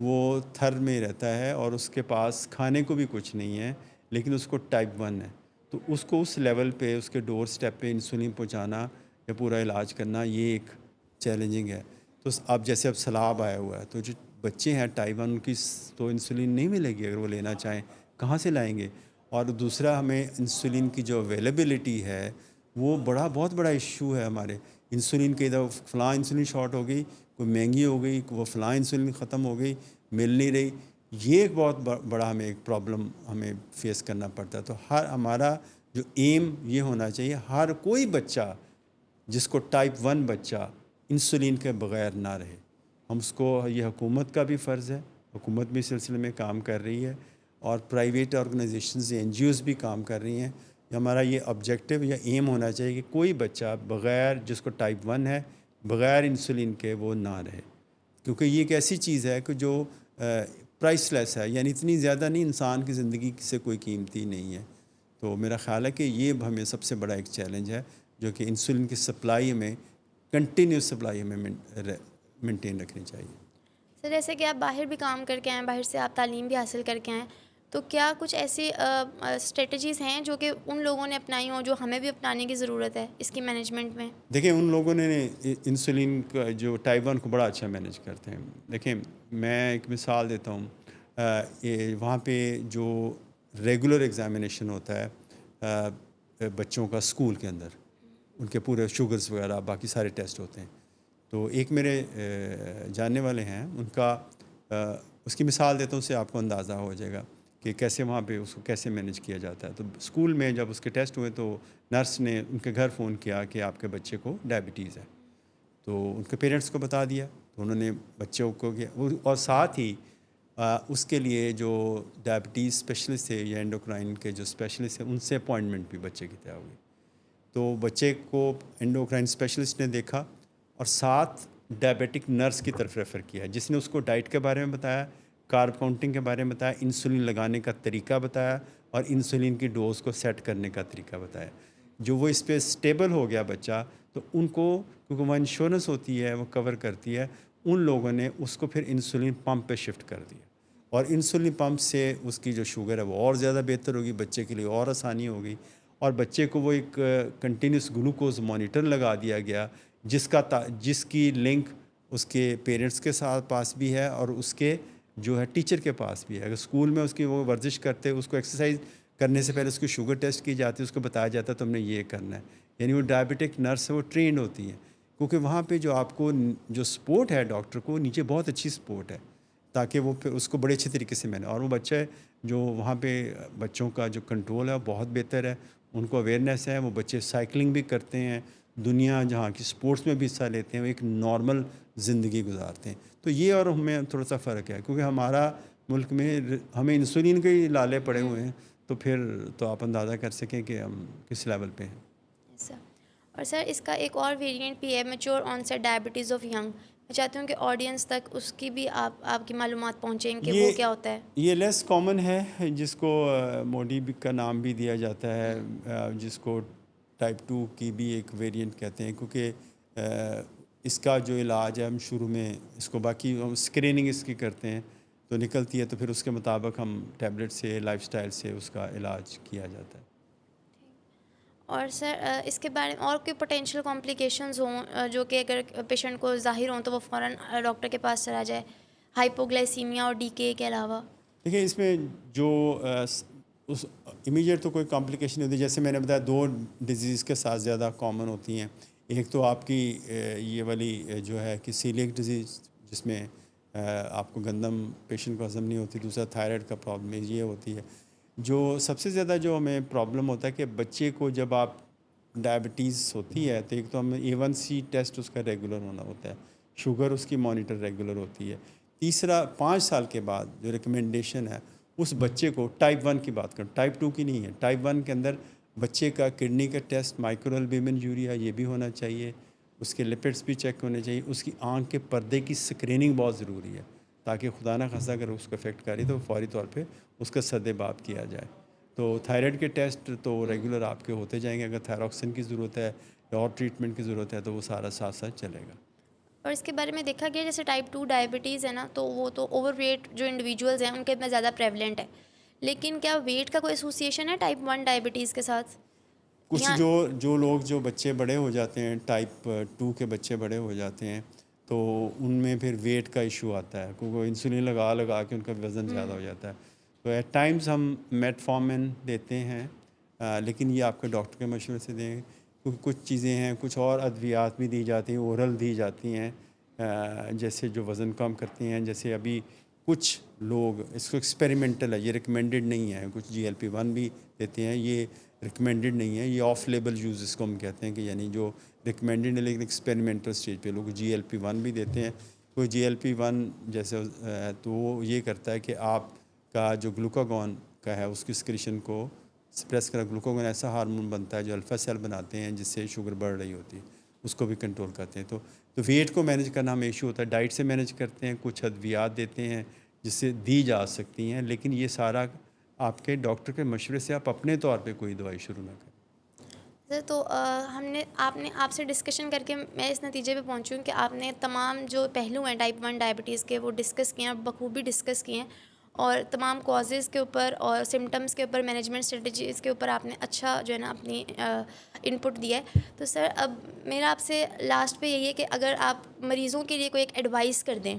وہ تھر میں رہتا ہے اور اس کے پاس کھانے کو بھی کچھ نہیں ہے, لیکن اس کو ٹائپ 1 ہے. تو اس کو اس لیول پہ اس کے ڈور سٹیپ پہ انسولین پہنچانا یا پورا علاج کرنا یہ ایک چیلنجنگ ہے. تو اب جیسے اب سیلاب آیا ہوا ہے تو جو بچے ہیں ٹائپ 1 کی تو انسولین نہیں ملے گی اگر وہ لینا چاہیں, کہاں سے لائیں گے؟ اور دوسرا ہمیں انسولین کی جو اویلیبلٹی ہے وہ بہت بڑا ایشو ہے ہمارے. انسولین کے ادھر فلاں انسولین شارٹ ہو گئی, کوئی مہنگی ہو گئی, وہ فلاں انسولین ختم ہو گئی, مل نہیں رہی. یہ ایک بہت بڑا ہمیں ایک پرابلم ہمیں فیس کرنا پڑتا ہے. تو ہمارا جو ایم یہ ہونا چاہیے ہر کوئی بچہ جس کو ٹائپ 1 بچہ انسولین کے بغیر نہ رہے. ہم اس کو, یہ حکومت کا بھی فرض ہے, حکومت بھی اس سلسلے میں کام کر رہی ہے اور private organisations N G Os بھی کام کر رہی ہیں. ہمارا یہ آبجیکٹیو یا ایم ہونا چاہیے کہ کوئی بچہ بغیر, جس کو ٹائپ 1 ہے, بغیر انسولین کے وہ نہ رہے. کیونکہ یہ ایک ایسی چیز ہے کہ جو پرائس لیس ہے, یعنی اتنی زیادہ نہیں, انسان کی زندگی سے کوئی قیمتی نہیں ہے. تو میرا خیال ہے کہ یہ ہمیں سب سے بڑا ایک چیلنج ہے جو کہ انسولین کی سپلائی ہمیں کنٹینیوس سپلائی ہمیں مینٹین رکھنی چاہیے. سر جیسے کہ آپ باہر بھی کام کر کے آئیں, باہر سے آپ تعلیم بھی حاصل کر کے آئیں, تو کیا کچھ ایسی اسٹریٹجیز ہیں جو کہ ان لوگوں نے اپنائی ہوں جو ہمیں بھی اپنانے کی ضرورت ہے اس کی مینجمنٹ میں؟ دیکھیں ان لوگوں نے انسولین کا جو ٹائپ 1 کو بڑا اچھا مینیج کرتے ہیں. دیکھیں میں ایک مثال دیتا ہوں, وہاں پہ جو ریگولر ایگزامینیشن ہوتا ہے بچوں کا اسکول کے اندر, ان کے پورے شوگرز وغیرہ باقی سارے ٹیسٹ ہوتے ہیں. تو ایک میرے جاننے والے ہیں, ان کا اس کی مثال دیتا ہوں, اس سے آپ کو اندازہ ہو جائے گا کہ کیسے وہاں پہ اس کو کیسے مینیج کیا جاتا ہے. تو اسکول میں جب اس کے ٹیسٹ ہوئے تو نرس نے ان کے گھر فون کیا کہ آپ کے بچے کو ڈائبٹیز ہے. تو ان کے پیرنٹس کو بتا دیا, تو انہوں نے بچوں کو کیا, اور ساتھ ہی اس کے لیے جو ڈائبٹیز اسپیشلسٹ تھے یا انڈوکرائن کے جو اسپیشلسٹ ہیں ان سے اپوائنٹمنٹ بھی بچے کی طے ہو گئی. تو بچے کو انڈوکرائن اسپیشلسٹ نے دیکھا اور ساتھ ڈائبیٹک نرس کی طرف ریفر کیا, جس نے اس کو ڈائٹ کے بارے میں بتایا, کارب کاؤنٹنگ کے بارے میں بتایا, انسولین لگانے کا طریقہ بتایا اور انسولین کی ڈوز کو سیٹ کرنے کا طریقہ بتایا. جو وہ اس پہ اسٹیبل ہو گیا بچہ, تو ان کو, کیونکہ وہ انشورنس ہوتی ہے وہ کور کرتی ہے, ان لوگوں نے اس کو پھر انسولین پمپ پہ شفٹ کر دیا. اور انسولین پمپ سے اس کی جو شوگر ہے وہ اور زیادہ بہتر ہوگی, بچے کے لیے اور آسانی ہوگی. اور بچے کو وہ ایک کنٹینیوس گلوکوز مانیٹر لگا دیا گیا جس کی لنک اس کے پیرنٹس کے ساتھ پاس بھی ہے اور اس کے جو ہے ٹیچر کے پاس بھی ہے. اگر اسکول میں اس کی وہ ورزش کرتے, اس کو ایکسرسائز کرنے سے پہلے اس کی شوگر ٹیسٹ کی جاتی ہے, اس کو بتایا جاتا ہے تم نے یہ کرنا ہے. یعنی وہ ڈائبٹک نرس ہے, وہ ٹرینڈ ہوتی ہیں, کیونکہ وہاں پہ جو آپ کو جو سپورٹ ہے ڈاکٹر کو نیچے بہت اچھی سپورٹ ہے, تاکہ وہ پھر اس کو بڑے اچھے طریقے سے اور وہ بچہ جو وہاں پہ بچوں کا جو کنٹرول ہے وہ بہت بہتر ہے, ان کو اویئرنیس ہے, وہ بچے سائیکلنگ بھی کرتے ہیں, دنیا جہاں کی سپورٹس میں بھی حصہ لیتے ہیں, وہ ایک نارمل زندگی گزارتے ہیں. تو یہ اور ہمیں تھوڑا سا فرق ہے, کیونکہ ہمارا ملک میں ہمیں انسولین کے ہی لالے پڑے ہوئے ہیں, تو پھر تو آپ اندازہ کر سکیں کہ ہم کس لیول پہ ہیں. سر, اور سر اس کا ایک اور ویریئنٹ بھی ہے, میچور آنسیٹ ڈائبٹیز آف ینگ. میں چاہتی ہوں کہ آڈینس تک اس کی بھی آپ کی معلومات پہنچیں کہ وہ کیا ہوتا ہے. یہ لیس کامن ہے, جس کو موڈی کا نام بھی دیا جاتا ہے, جس کو ٹائپ 2 کی بھی ایک ویریئنٹ کہتے ہیں, کیونکہ اس کا جو علاج ہے ہم شروع میں اس کو, باقی ہم اسکریننگ اس کی کرتے ہیں تو نکلتی ہے, تو پھر اس کے مطابق ہم ٹیبلٹ سے, لائف سٹائل سے اس کا علاج کیا جاتا ہے. اور سر اس کے بارے میں اور کوئی پوٹینشیل کمپلیکیشنز ہوں جو کہ اگر پیشنٹ کو ظاہر ہوں تو وہ فوراً ڈاکٹر کے پاس چلا جائے, ہائپوگلائسیمیا اور ڈی کے علاوہ؟ دیکھیں اس میں جو اس امیجیٹ تو کوئی کمپلیکیشن نہیں ہوتی. جیسے میں نے بتایا 2 ڈیزیز کے ساتھ زیادہ کامن ہوتی ہیں. ایک تو آپ کی یہ والی جو ہے کہ سیلیک ڈیزیز, جس میں آپ کو گندم پیشنٹ کو ہضم نہیں ہوتی. دوسرا تھائرائڈ کا پرابلم یہ ہوتی ہے. جو سب سے زیادہ جو ہمیں پرابلم ہوتا ہے کہ بچے کو جب آپ ڈائبٹیز ہوتی ہے تو ایک تو ہمیں A1C ٹیسٹ اس کا ریگولر ہونا ہوتا ہے, شوگر اس کی مانیٹر ریگولر ہوتی ہے. تیسرا 5 سال کے بعد جو ریکمنڈیشن ہے اس بچے کو ٹائپ 1 کی بات کروں, ٹائپ 2 کی نہیں ہے. ٹائپ 1 کے اندر بچے کا کڈنی کا ٹیسٹ, مائکرو البومن یوریا, یہ بھی ہونا چاہیے. اس کے لپڈس بھی چیک ہونے چاہیے. اس کی آنکھ کے پردے کی اسکریننگ بہت ضروری ہے, تاکہ خدا نہ خاصہ اگر اس کو افیکٹ کرے تو فوری طور پہ اس کا سد باب کیا جائے. تو تھائرائڈ کے ٹیسٹ تو ریگولر آپ کے ہوتے جائیں گے. اگر تھائروکسن کی ضرورت ہے یا اور ٹریٹمنٹ کی ضرورت ہے تو وہ سارا ساتھ ساتھ چلے گا. اور اس کے بارے میں دیکھا گیا جیسے ٹائپ 2 ڈائبٹیز ہے نا, تو وہ تو اوور ویٹ جو انڈیویجولز ہیں ان کے اتنا زیادہ پریولنٹ ہے, لیکن کیا ویٹ کا کوئی ایسوسیشن ہے ٹائپ 1 ڈائبٹیز کے ساتھ؟ کچھ یا جو لوگ جو بچے بڑے ہو جاتے ہیں، ٹائپ 2 کے بچے بڑے ہو جاتے ہیں، تو ان میں پھر ویٹ کا ایشو آتا ہے، کیونکہ انسولین لگا کے ان کا وزن زیادہ ہو جاتا ہے. تو ایٹ ٹائمز ہم میٹفارمن دیتے ہیں، لیکن یہ آپ کے ڈاکٹر کے مشورے سے دیں، کیونکہ کچھ چیزیں ہیں، کچھ اور ادویات بھی دی جاتی ہیں، اورل دی جاتی ہیں، جیسے جو وزن کم کرتی ہیں. جیسے ابھی کچھ لوگ اس کو ایکسپیریمنٹل ہے، یہ ریکمینڈڈ نہیں ہے. کچھ GLP-1 بھی دیتے ہیں، یہ ریکمینڈڈ نہیں ہے، یہ آف لیبل یوز اس کو ہم کہتے ہیں، کہ یعنی جو ریکمینڈڈ ہے لیکن ایکسپیریمنٹل اسٹیج پہ. لوگ GLP-1 بھی دیتے ہیں. کوئی GLP-1 جیسے تو وہ یہ کرتا ہے کہ آپ کا جو گلوکاگون کا ہے اس کی سکریشن کو سپریس کرا. گلوکاگون ایسا ہارمون بنتا ہے جو الفا سیل بناتے ہیں، جس سے شوگر بڑھ رہی ہوتی ہے، اس کو بھی کنٹرول کرتے ہیں. تو ویٹ کو مینیج کرنا ہمیں ایشو ہوتا ہے. ڈائٹ سے مینیج کرتے ہیں، کچھ ادویات دیتے ہیں جس سے دی جا سکتی ہیں، لیکن یہ سارا آپ کے ڈاکٹر کے مشورے سے، آپ اپنے طور پہ کوئی دوائی شروع نہ کریں. سر تو آپ سے ڈسکشن کر کے میں اس نتیجے پہ پہنچی ہوں کہ آپ نے تمام جو پہلو ہیں ٹائپ 1 ڈائبٹیز کے وہ ڈسکس کیے ہیں، بخوبی ڈسکس کیے ہیں، اور تمام کازز کے اوپر اور سمٹمس کے اوپر، مینجمنٹ اسٹریٹجیز کے اوپر آپ نے اچھا جو ہے نا اپنی انپٹ دیا ہے. تو سر اب میرا آپ سے لاسٹ پہ یہی ہے کہ اگر آپ مریضوں کے لیے کوئی ایک ایڈوائس کر دیں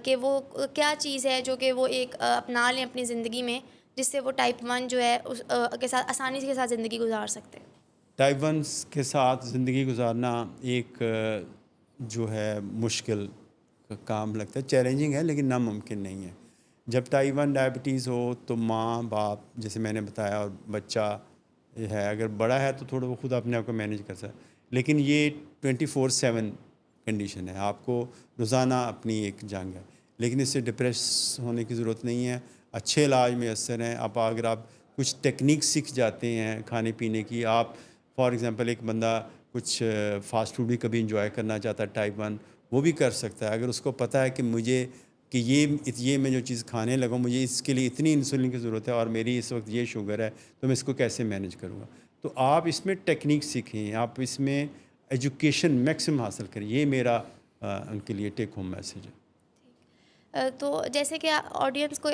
کہ وہ کیا چیز ہے جو کہ وہ ایک اپنا لیں اپنی زندگی میں، جس سے وہ ٹائپ 1 جو ہے اس کے ساتھ آسانی کے ساتھ زندگی گزار سکتے ہیں. ٹائپ 1 کے ساتھ زندگی گزارنا ایک جو ہے مشکل کام لگتا ہے، چیلنجنگ ہے، لیکن ناممکن نہیں ہے. جب ٹائپ 1 ڈائبٹیز ہو تو ماں باپ، جیسے میں نے بتایا، اور بچہ ہے اگر بڑا ہے تو تھوڑا وہ خود اپنے آپ کو مینیج کر سکتا ہے. لیکن یہ 24/7 کنڈیشن ہے، آپ کو روزانہ اپنی ایک جنگ ہے. لیکن اس سے ڈپریس ہونے کی ضرورت نہیں ہے، اچھے علاج میسر ہیں. اگر آپ کچھ ٹیکنیک سیکھ جاتے ہیں کھانے پینے کی، آپ فار ایگزامپل ایک بندہ کچھ فاسٹ فوڈ بھی کبھی انجوائے کرنا چاہتا ہے ٹائپ 1، وہ بھی کر سکتا ہے. اگر اس کو پتہ ہے کہ مجھے کہ یہ میں جو چیز کھانے لگا، مجھے اس کے لیے اتنی انسولین کی ضرورت ہے اور میری اس وقت یہ شوگر ہے، تو میں اس کو کیسے مینیج کروں گا. تو آپ اس میں ٹیکنیک سیکھیں، آپ اس میں ایجوکیشن میکسم حاصل کریں. یہ میرا ان کے لیے ٹیک ہوم میسیج ہے. تو جیسے کہ آڈینس کو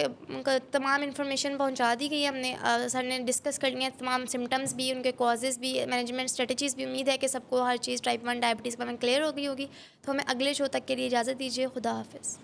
تمام انفارمیشن پہنچا دی گئی، ہم نے سر نے ڈسکس کر لیا تمام سمٹمس بھی، ان کے کازز بھی، مینجمنٹ اسٹریٹجیز بھی. امید ہے کہ سب کو ہر چیز ٹائپ 1 ڈائبٹیز پر ہمیں کلیئر ہو گئی ہوگی. تو ہمیں اگلے شو تک کے لیے اجازت دیجیے. خدا حافظ.